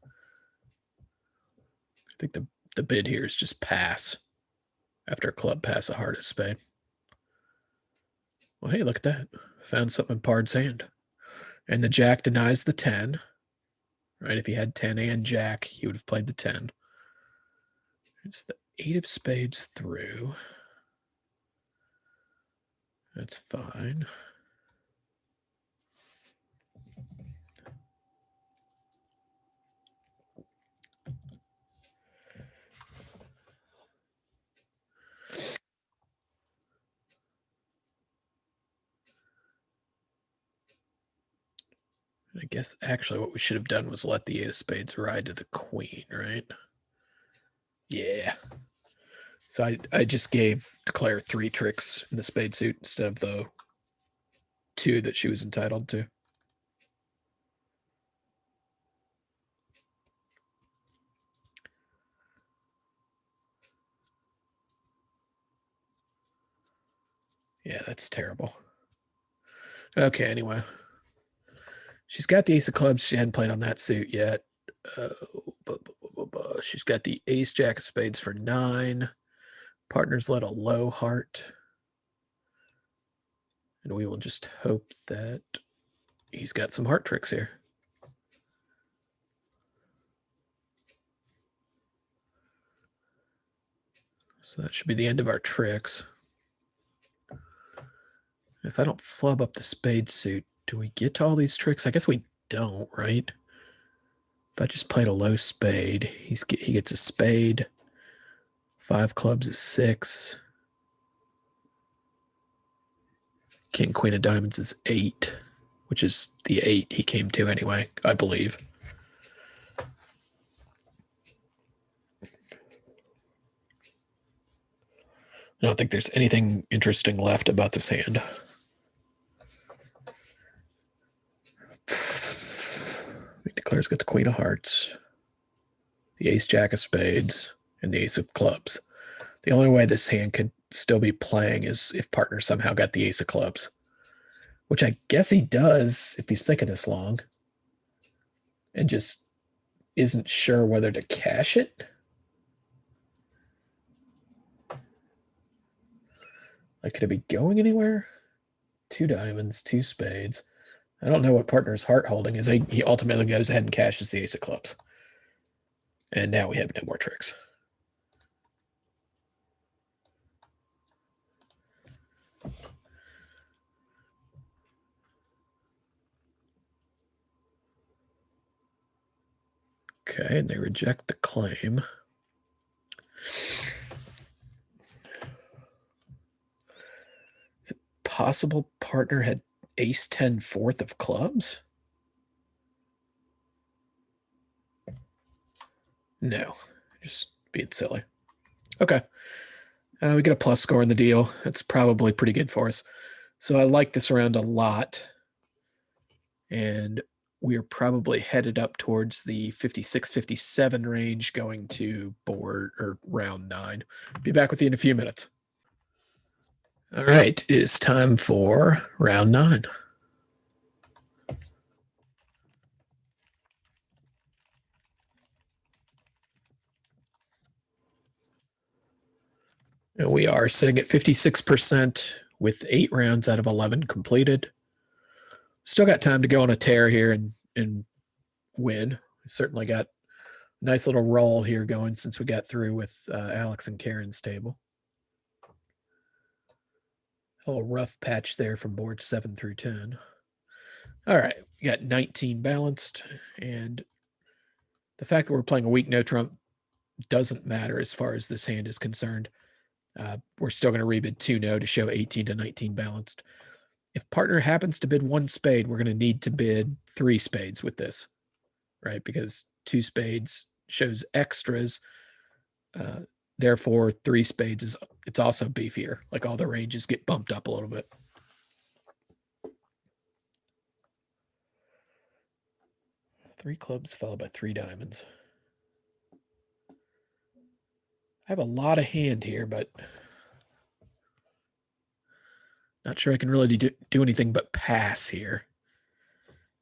think the bid here is just pass after a club pass, a heart, a spade. Well, hey, look at that. Found something in Pard's hand. And the jack denies the 10. Right? If he had 10 and jack, he would have played the 10. It's the 8 of spades through. That's fine. I guess actually what we should have done was let the 8 of spades ride to the queen, right? Yeah. So I just gave Claire 3 tricks in the spade suit instead of the 2 that she was entitled to. Yeah, that's terrible. Okay, anyway. She's got the ace of clubs. She hadn't played on that suit yet. She's got the ace jack of spades for 9. Partners let a low heart. And we will just hope that he's got some heart tricks here. So that should be the end of our tricks. If I don't flub up the spade suit, do we get to all these tricks? I guess we don't, right? If I just played a low spade, he gets a spade. 5 clubs is 6. King, queen of diamonds is 8, which is the 8 he came to anyway, I believe. I don't think there's anything interesting left about this hand. He declares got the queen of hearts, the ace jack of spades, and the ace of clubs. The only way this hand could still be playing is if partner somehow got the ace of clubs, which I guess he does if he's thinking this long and just isn't sure whether to cash it. Like, could it be going anywhere? 2 diamonds, 2 spades. I don't know what partner's heart holding is. He ultimately goes ahead and cashes the ace of clubs. And now we have no more tricks. Okay, and they reject the claim. Is it possible partner had ace 10 fourth of clubs? No, just being silly. Okay. We get a plus score in the deal. That's probably pretty good for us. So I like this round a lot. And we are probably headed up towards the 56, 57 range going to board or round 9. Be back with you in a few minutes. All right, it's time for round 9. And we are sitting at 56% with 8 rounds out of 11 completed. Still got time to go on a tear here and win. We certainly got a nice little roll here going since we got through with Alex and Karen's table. A little rough patch there from board 7 through 10. All right, we got 19 balanced, and the fact that we're playing a weak no trump doesn't matter as far as this hand is concerned. We're still going to rebid 2 no to show 18 to 19 balanced. If partner happens to bid 1 spade, we're going to need to bid 3 spades with this, right? Because 2 spades shows extras. Therefore, 3 spades is it's also beefier. Like all the ranges get bumped up a little bit. Three clubs followed by 3 diamonds. I have a lot of hand here, but not sure I can really do anything but pass here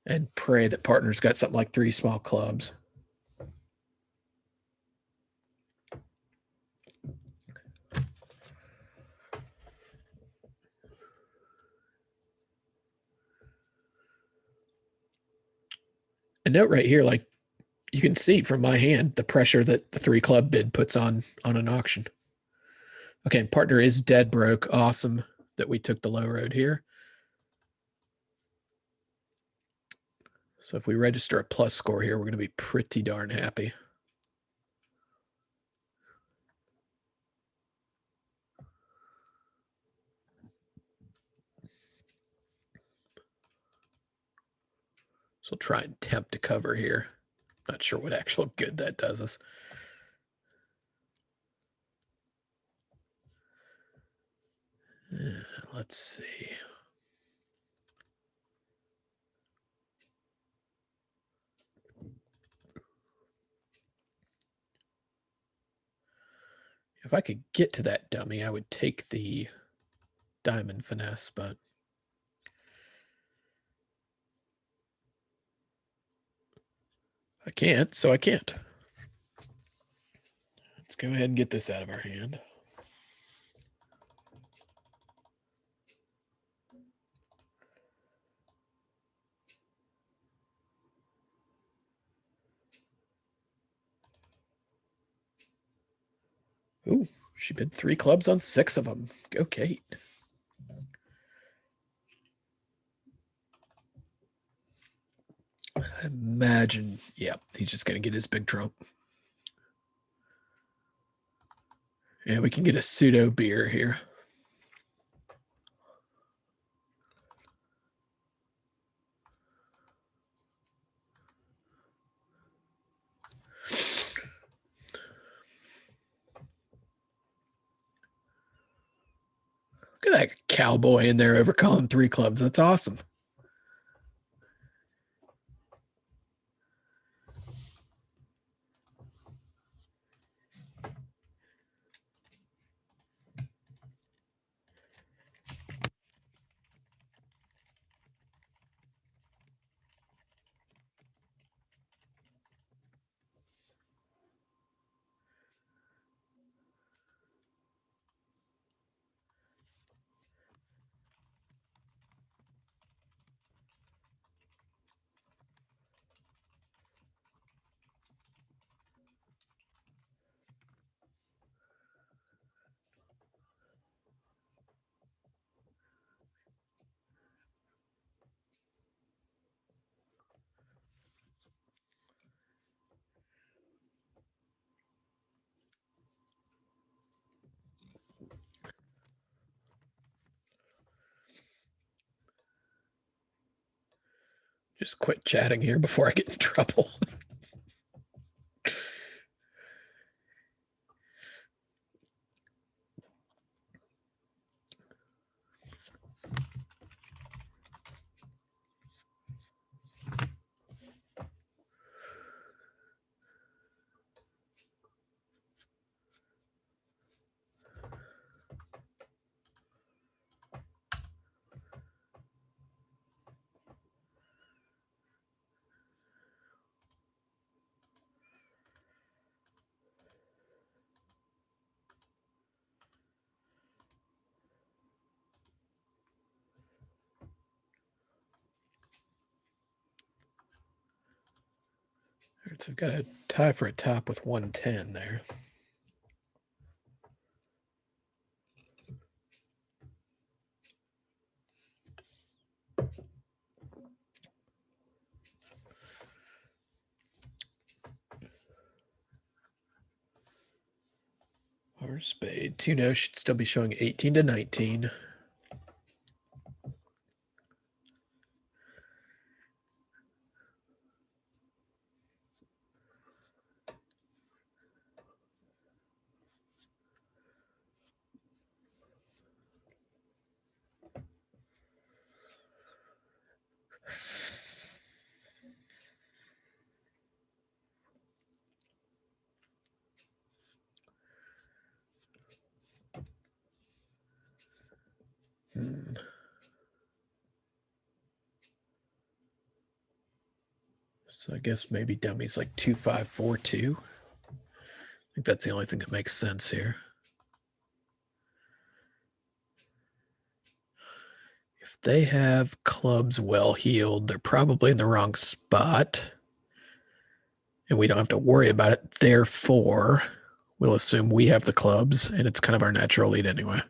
and pray that partner's got something like 3 small clubs. A note right here, like you can see from my hand the pressure that the 3 club bid puts on an auction. Okay, partner is dead broke. Awesome that we took the low road here. So if we register a plus score here, we're going to be pretty darn happy. So try and tempt to cover here. Not sure what actual good that does us. Let's see. If I could get to that dummy, I would take the diamond finesse, but I can't, so I can't. Let's go ahead and get this out of our hand. Ooh, she bid 3 clubs on 6 of them. Go Kate. I imagine, yeah, he's just going to get his big trump. And we can get a pseudo beer here. Look at that cowboy in there overcalling 3 clubs. That's awesome. Just quit chatting here before I get in trouble. All right, so we've got a tie for a top with 110 there. Our spade. 2-0 should still be showing 18 to 19. So I guess maybe dummy's like 2-5-4-2. I think that's the only thing that makes sense here. If they have clubs well heeled, they're probably in the wrong spot. And we don't have to worry about it. Therefore, we'll assume we have the clubs, and it's kind of our natural lead anyway.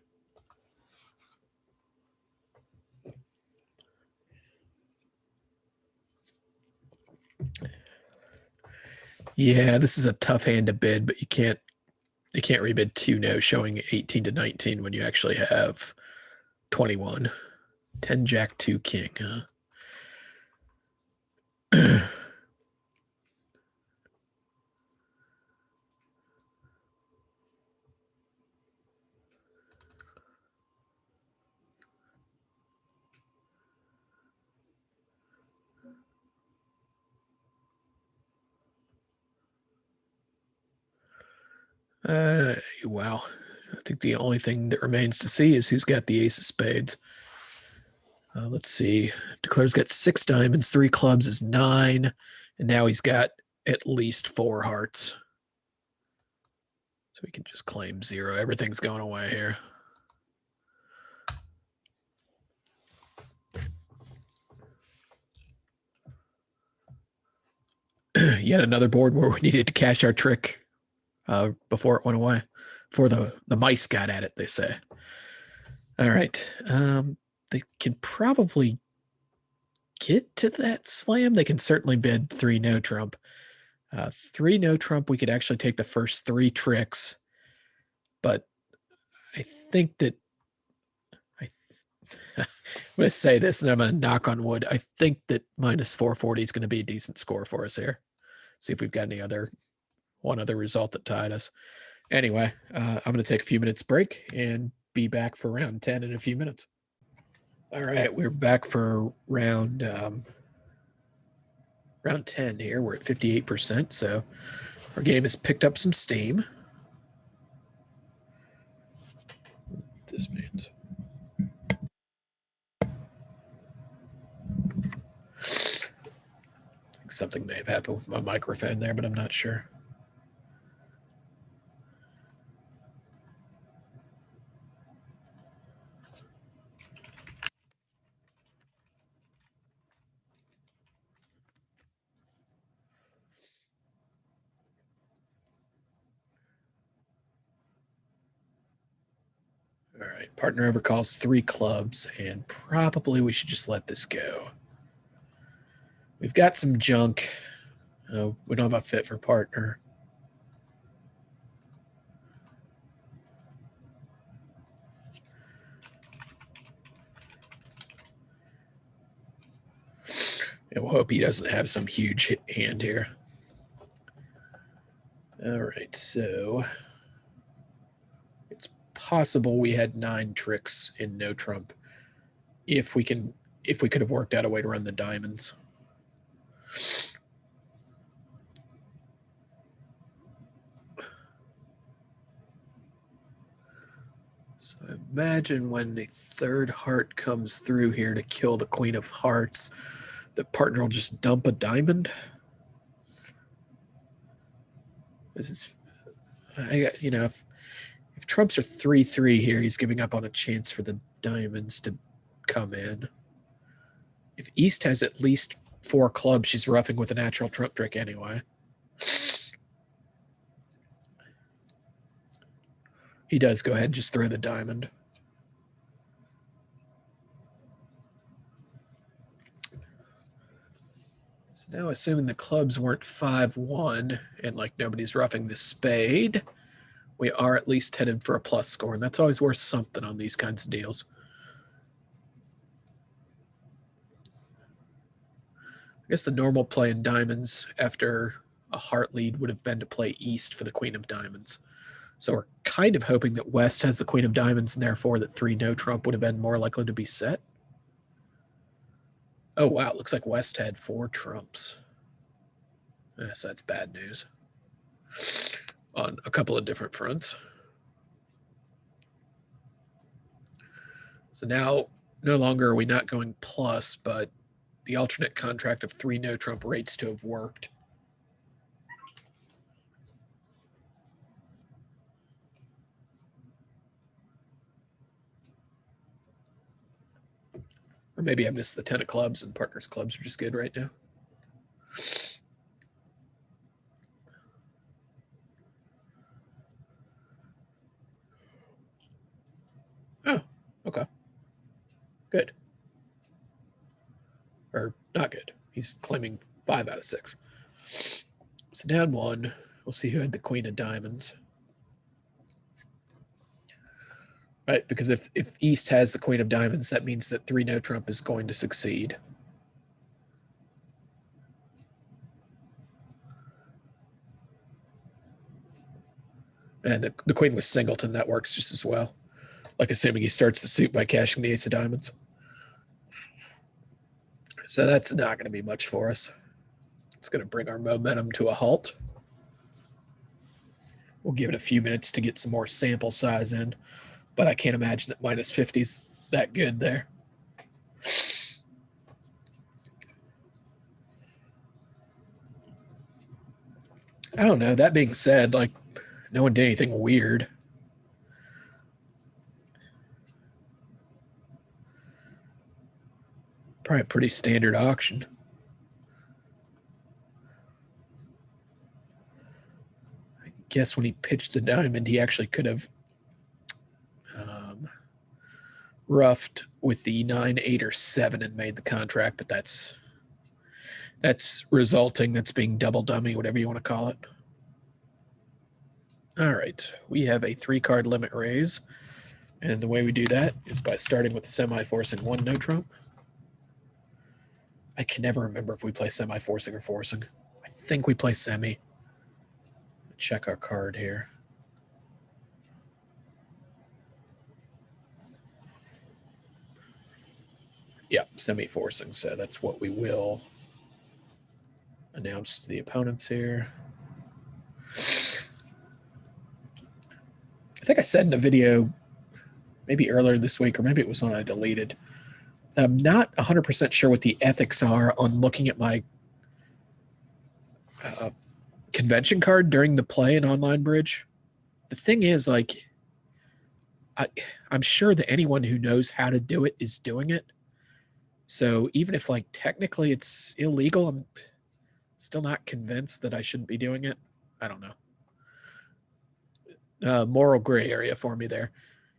Yeah, this is a tough hand to bid, but you can't rebid 2-0 showing 18 to 19 when you actually have 21. 10 Jack 2 King, huh? Wow. I think the only thing that remains to see is who's got the ace of spades. Let's see. Declare's got 6 diamonds, 3 clubs is 9, and now he's got at least 4 hearts. So we can just claim 0. Everything's going away here. Yet another board where we needed to cash our trick before it went away. Before the mice got at it, they say. All right. They can probably get to that slam, they can certainly bid 3 no trump. 3 no trump, we could actually take the first 3 tricks, but I think that I'm going to say this and I'm going to knock on wood. I think that minus 440 is going to be a decent score for us here. See if we've got one other result that tied us. Anyway, I'm going to take a few minutes break and be back for round 10 in a few minutes. All right, we're back for round 10 here. We're at 58%, so our game has picked up some steam. This means something may have happened with my microphone there, but I'm not sure. All right, partner overcalls 3 clubs, and probably we should just let this go. We've got some junk. We don't have a fit for partner. And we'll hope he doesn't have some huge hand here. All right, so it's possible we had 9 tricks in no trump if we could have worked out a way to run the diamonds. So imagine when the 3rd heart comes through here to kill the queen of hearts, the partner will just dump a diamond. This is, if trumps are 3-3 here, he's giving up on a chance for the diamonds to come in. If East has at least 4 clubs, she's roughing with a natural trump trick anyway. He does go ahead and just throw the diamond. So now, assuming the clubs weren't 5-1 and like nobody's roughing the spade, we are at least headed for a plus score, and that's always worth something on these kinds of deals. I guess the normal play in diamonds after a heart lead would have been to play East for the queen of diamonds. So we're kind of hoping that West has the queen of diamonds, and therefore that 3 no trump would have been more likely to be set. Oh, wow. It looks like West had 4 trumps. So that's bad news on a couple of different fronts. So now, no longer are we not going plus, but the alternate contract of 3 no trump rates to have worked. Or maybe I missed the 10 of clubs and partners clubs are just good right now. Oh, okay. Good. Or not good. He's claiming 5 out of 6. So down 1. We'll see who had the queen of diamonds. Right, because if East has the queen of diamonds, that means that 3 no trump is going to succeed. And the queen was singleton, that works just as well. Like assuming he starts the suit by cashing the ace of diamonds. So that's not going to be much for us. It's going to bring our momentum to a halt. We'll give it a few minutes to get some more sample size in, but I can't imagine that minus 50 is that good there. I don't know. That being said, like, no one did anything weird. Probably a pretty standard auction. I guess when he pitched the diamond, he actually could have roughed with the 9, 8, or 7 and made the contract, but that's resulting. That's being double dummy, whatever you want to call it. All right, we have a 3-card limit raise, and the way we do that is by starting with the semi-forcing 1 no trump. I can never remember if we play semi-forcing or forcing. I think we play semi. Check our card here. Yeah, semi-forcing, so that's what we will announce to the opponents here. I think I said in a video maybe earlier this week, or maybe it was when I deleted, that I'm not 100% sure what the ethics are on looking at my convention card during the play in Online Bridge. The thing is, like, I'm sure that anyone who knows how to do it is doing it. So even if, like, technically it's illegal, I'm still not convinced that I shouldn't be doing it. I don't know. Moral gray area for me there.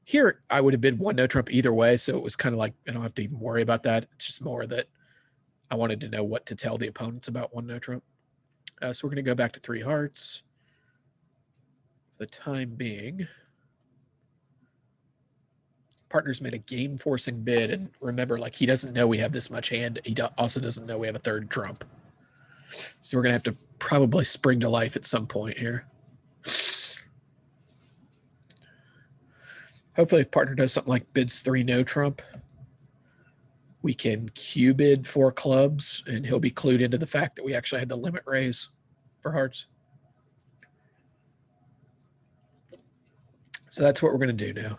Here, I would have bid 1 no trump either way, so it was kind of like I don't have to even worry about that. It's just more that I wanted to know what to tell the opponents about 1 no trump. So we're going to go back to 3 hearts. For the time being, partner's made a game-forcing bid, and remember, like, he doesn't know we have this much hand. He also doesn't know we have a 3rd trump. So we're going to have to probably spring to life at some point here. Hopefully, if partner does something like bids 3 no trump, we can Q bid 4 clubs, and he'll be clued into the fact that we actually had the limit raise for hearts. So that's what we're going to do now.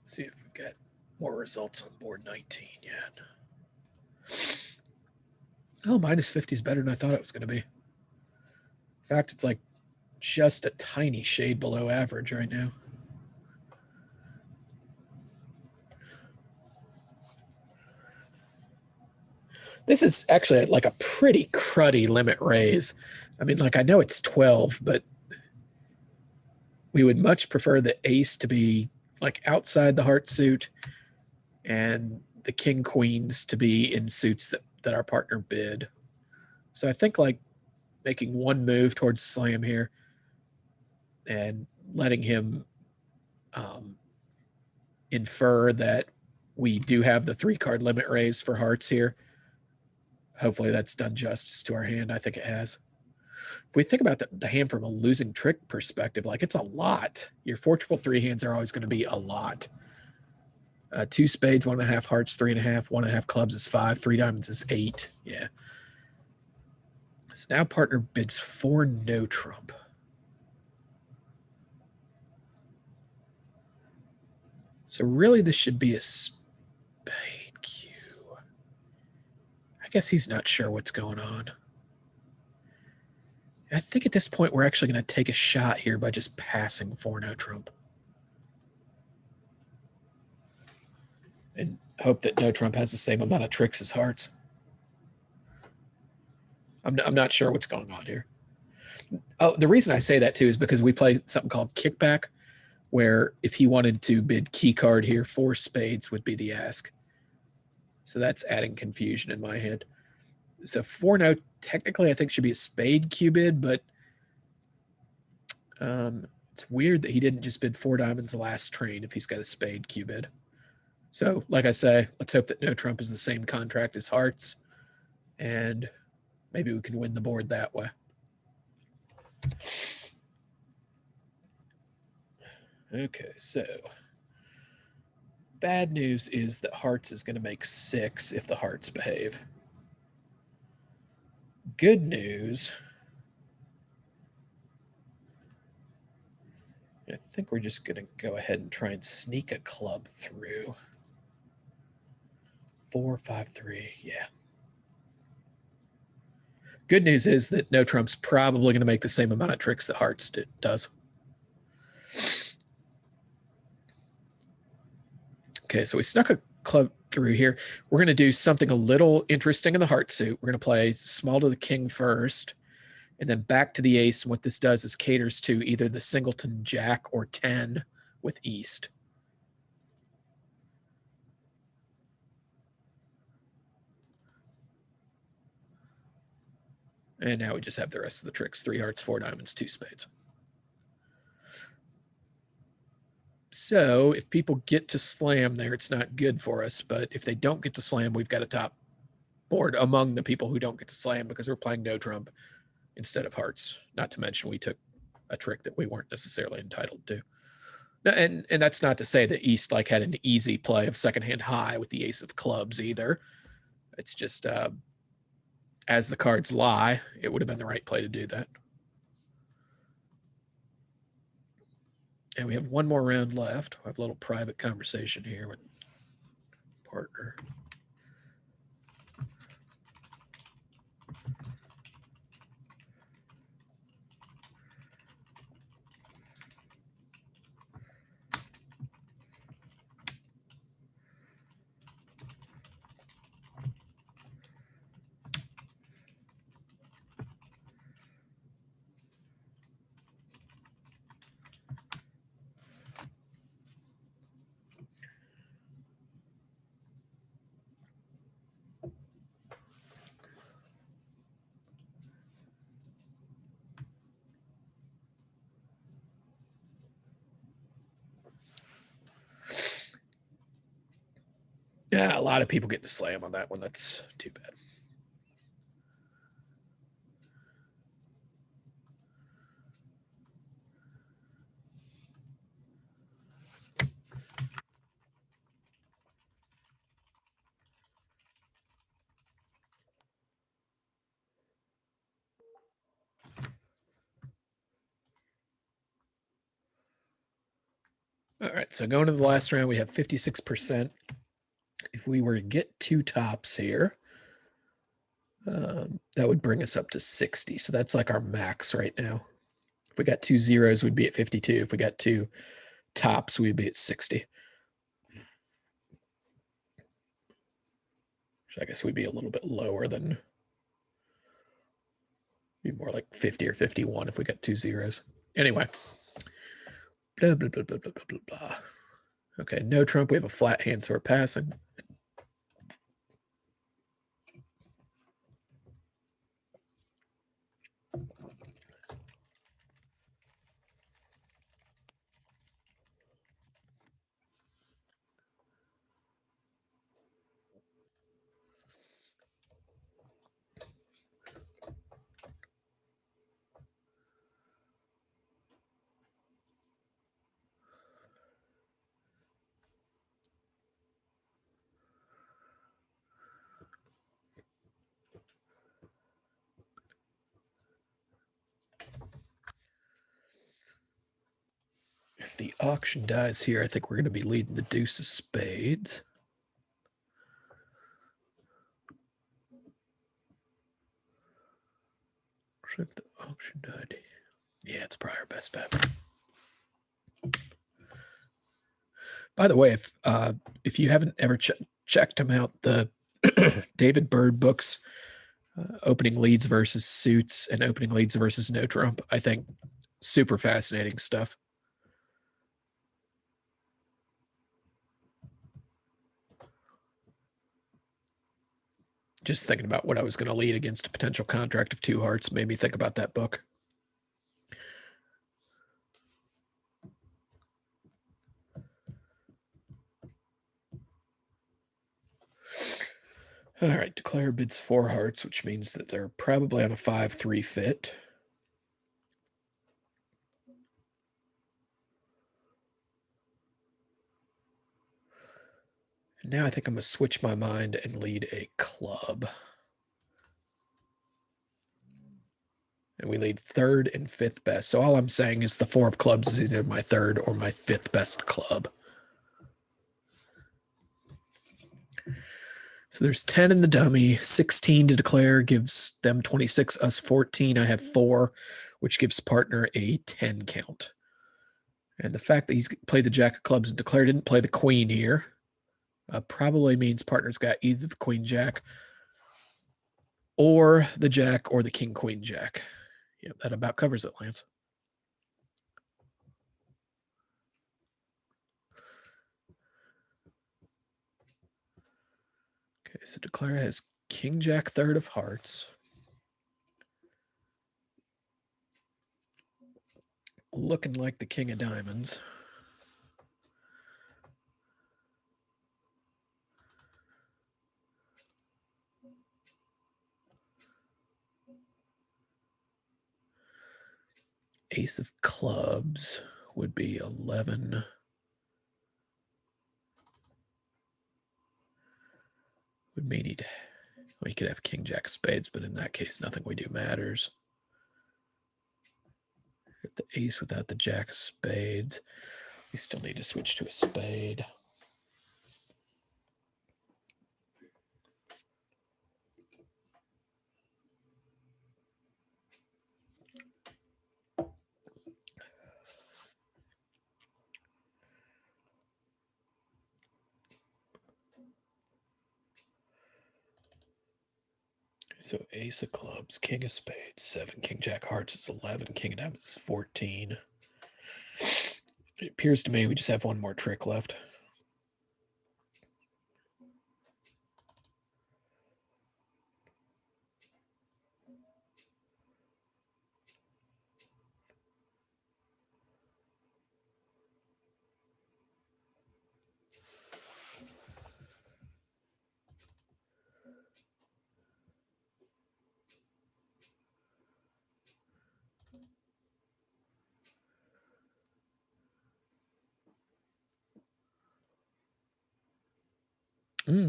Let's see if we've got more results on board 19 yet. Oh, minus 50 is better than I thought it was going to be. In fact, it's like just a tiny shade below average right now. This is actually like a pretty cruddy limit raise. I mean, like, I know it's 12, but we would much prefer the ace to be like outside the heart suit and the king queens to be in suits that our partner bid. So I think like making 1 move towards slam here and letting him infer that we do have the 3-card limit raise for hearts here. Hopefully that's done justice to our hand. I think it has. If we think about the hand from a losing trick perspective, like, it's a lot. Your 4-3-3 hands are always going to be a lot. 2 spades, 1.5 hearts, 3.5, 1.5 clubs is 5, 3 diamonds is 8. Yeah. So now partner bids 4 no trump. So really this should be a spade cue. I guess he's not sure what's going on. I think at this point we're actually going to take a shot here by just passing 4 no trump. And hope that no trump has the same amount of tricks as hearts. I'm not sure what's going on here. Oh, the reason I say that too is because we play something called kickback, where if he wanted to bid key card here, 4 spades would be the ask. So that's adding confusion in my head. So 4 no technically I think should be a spade Q bid, but it's weird that he didn't just bid 4 diamonds the last train if he's got a spade Q bid. So like I say, let's hope that no trump is the same contract as hearts, and maybe we can win the board that way. Okay, so bad news is that hearts is going to make 6 if the hearts behave. Good news, I think we're just going to go ahead and try and sneak a club through. 4, 5, 3, yeah. Good news is that no trump's probably going to make the same amount of tricks that hearts does. Okay, so we snuck a club through here. We're going to do something a little interesting in the heart suit. We're going to play small to the king first, and then back to the ace. And what this does is caters to either the singleton jack or 10 with East. And now we just have the rest of the tricks: 3 hearts, 4 diamonds, 2 spades. So if people get to slam there, it's not good for us. But if they don't get to slam, we've got a top board among the people who don't get to slam because we're playing no trump instead of hearts. Not to mention we took a trick that we weren't necessarily entitled to. And that's not to say that East like had an easy play of second hand high with the ace of clubs either. It's just as the cards lie, it would have been the right play to do that. And we have one more round left. We'll have a little private conversation here with partner. Yeah, a lot of people get to slam on that one. That's too bad. All right, so going to the last round, we have 56%. If we were to get 2 tops here, that would bring us up to 60. So that's like our max right now. If we got 2 zeros, we'd be at 52. If we got 2 tops, we'd be at 60. So I guess we'd be a little bit lower than, be more like 50 or 51 if we got 2 zeros. Anyway. Blah, blah, blah, blah, blah, blah, blah. Okay, no trump. We have a flat hand, so we're passing. If the auction dies here, I think we're going to be leading the deuce of spades. If the auction died, yeah, it's probably our best bet. By the way, if you haven't ever checked them out, the David Bird books, opening leads versus suits and opening leads versus no trump, I think super fascinating stuff. Just thinking about what I was going to lead against a potential contract of 2 hearts made me think about that book. All right, declare bids 4 hearts, which means that they're probably on a 5-3 fit. And now I think I'm going to switch my mind and lead a club. And we lead 3rd and 5th best. So all I'm saying is the 4 of clubs is either my 3rd or my 5th best club. So there's 10 in the dummy, 16 to declare, gives them 26, us 14. I have 4, which gives partner a 10 count. And the fact that he's played the jack of clubs and declare didn't play the queen here. probably means partner's got either the queen jack or the jack or the king queen jack. Yep, that about covers it, Lance. Okay, so declare has king jack third of hearts. Looking like the king of diamonds. Ace of clubs would be 11. Would mean he'd, well, he could have king jack of spades, but in that case, nothing we do matters. Get the ace without the jack of spades. We still need to switch to a spade. So ace of clubs, king of spades, 7, king jack hearts is 11, king of diamonds is 14. It appears to me we just have one more trick left.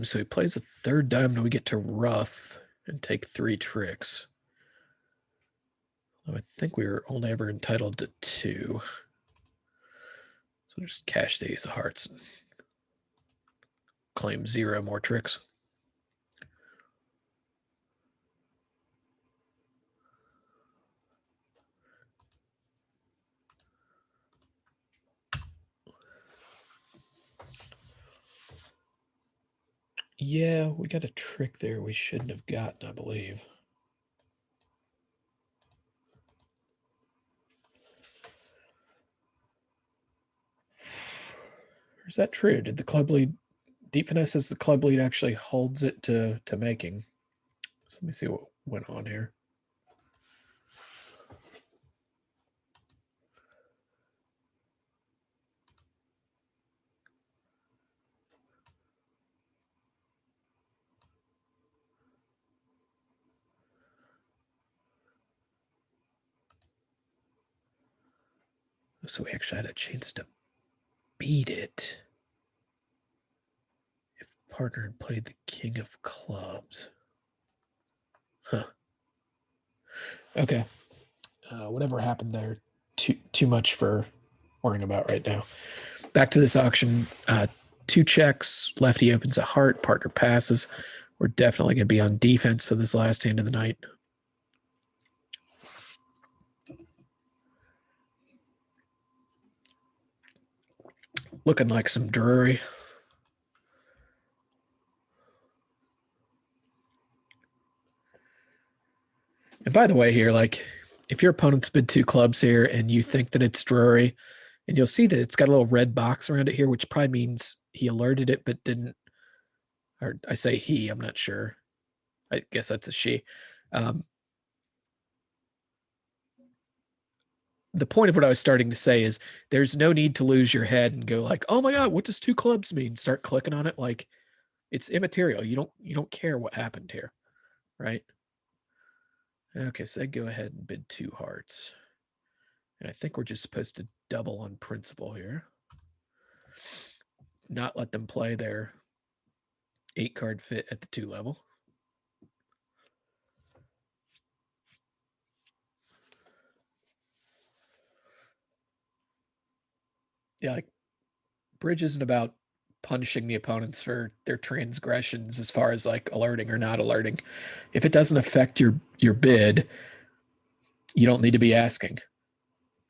So he plays a third diamond and we get to rough and take 3 tricks. I think we were only ever entitled to 2. So just cash the ace of hearts and claim 0 more tricks. Yeah, we got a trick there we shouldn't have gotten, I believe. Or is that true? Did the club lead, deep finesse says the club lead actually holds it to making. So let me see what went on here. So we actually had a chance to beat it if partner had played the king of clubs. Huh. Okay. Whatever happened there, too much for worrying about right now. Back to this auction. 2 checks. Lefty opens a heart. Partner passes. We're definitely going to be on defense for this last hand of the night. Looking like some Drury. And by the way, here, like, if your opponent's bid 2 clubs here and you think that it's Drury, and you'll see that it's got a little red box around it here, which probably means he alerted it but didn't. Or I say he, I'm not sure. I guess that's a she. The point of what I was starting to say is there's no need to lose your head and go like, oh my God, what does 2 clubs mean? Start clicking on it. Like, it's immaterial. You don't care what happened here, right? Okay, so they go ahead and bid 2 hearts. And I think we're just supposed to double on principle here. Not let them play their 8 card fit at the 2 level. Yeah, like bridge isn't about punishing the opponents for their transgressions as far as like alerting or not alerting. If it doesn't affect your bid, you don't need to be asking.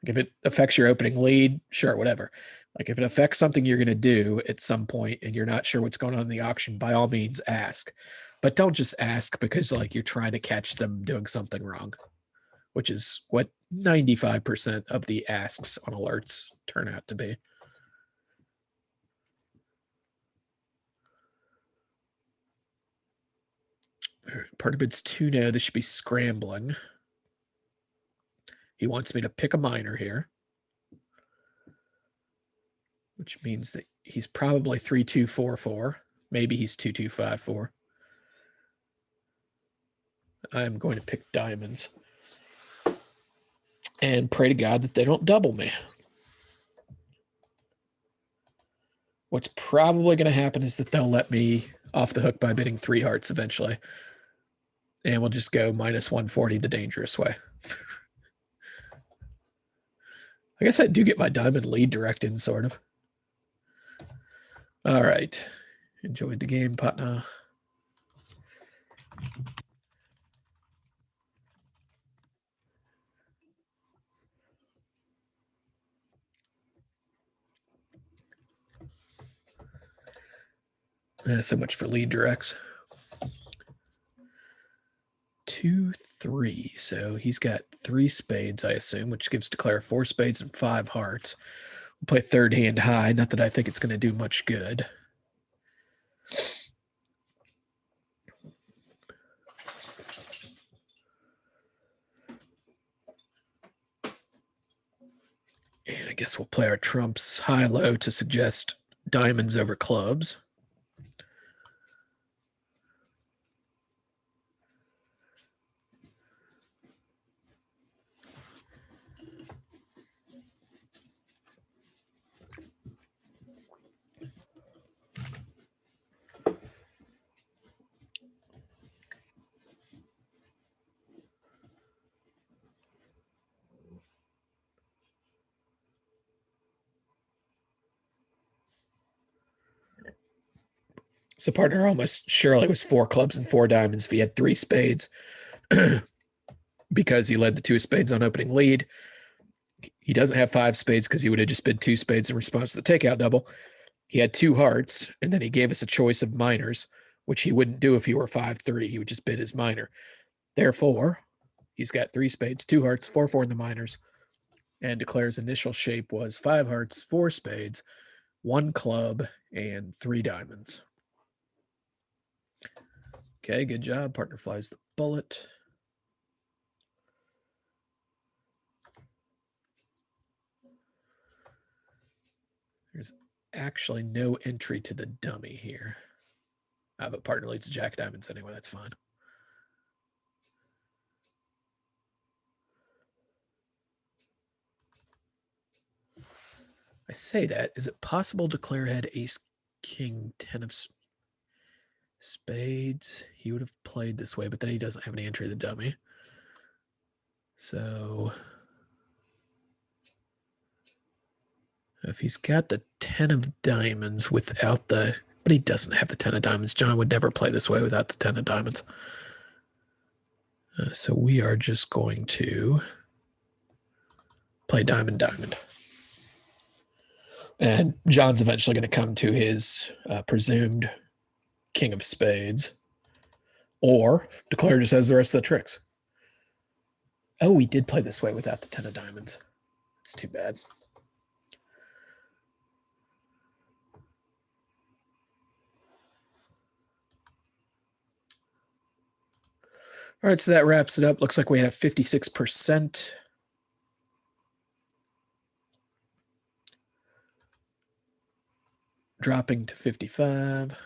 If it affects your opening lead, sure, whatever. Like if it affects something you're going to do at some point and you're not sure what's going on in the auction, by all means ask. But don't just ask because like you're trying to catch them doing something wrong, which is what 95% of the asks on alerts turn out to be. Part of it's 2-no. This should be scrambling. He wants me to pick a minor here, which means that he's probably 3-2-4-4. Maybe he's 2-2-5-4. I'm going to pick diamonds and pray to God that they don't double me. What's probably going to happen is that they'll let me off the hook by bidding 3 hearts eventually. And we'll just go minus 140 the dangerous way. I guess I do get my diamond lead direct in, sort of. All right. Enjoyed the game, Patna. So much for lead directs. 2, 3. So he's got 3 spades, I assume, which gives Declare 4 spades and 5 hearts. We'll play third hand high. Not that I think it's going to do much good. And I guess we'll play our trumps high-low to suggest diamonds over clubs. So partner almost surely was 4 clubs and 4 diamonds if he had 3 spades because he led the 2 spades on opening lead. He doesn't have 5 spades because he would have just bid 2 spades in response to the takeout double. He had 2 hearts, and then he gave us a choice of minors, which he wouldn't do if he were 5-3. He would just bid his minor. Therefore, he's got 3 spades, 2 hearts, 4-4 in the minors, and Declare's initial shape was 5 hearts, 4 spades, 1 club, and 3 diamonds. Okay, good job. Partner flies the bullet. There's actually no entry to the dummy here. But partner leads to jack diamonds anyway. That's fine. I say that. Is it possible Declare had ace, king, 10 of spades? He would have played this way, but then he doesn't have any entry to the dummy. So if he's got the 10 of diamonds without the, but he doesn't have the 10 of diamonds. John would never play this way without the 10 of diamonds. So we are just going to play diamond, diamond. And John's eventually going to come to his presumed king of spades. Or Declare just has the rest of the tricks. Oh, we did play this way without the 10 of diamonds. It's too bad. All right, so that wraps it up. Looks like we had a 56%. Dropping to 55.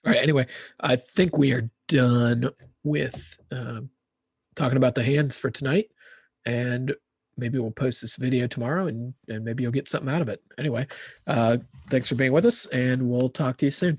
All right. Anyway, I think we are done with talking about the hands for tonight, and maybe we'll post this video tomorrow, and maybe you'll get something out of it. Anyway, thanks for being with us, and we'll talk to you soon.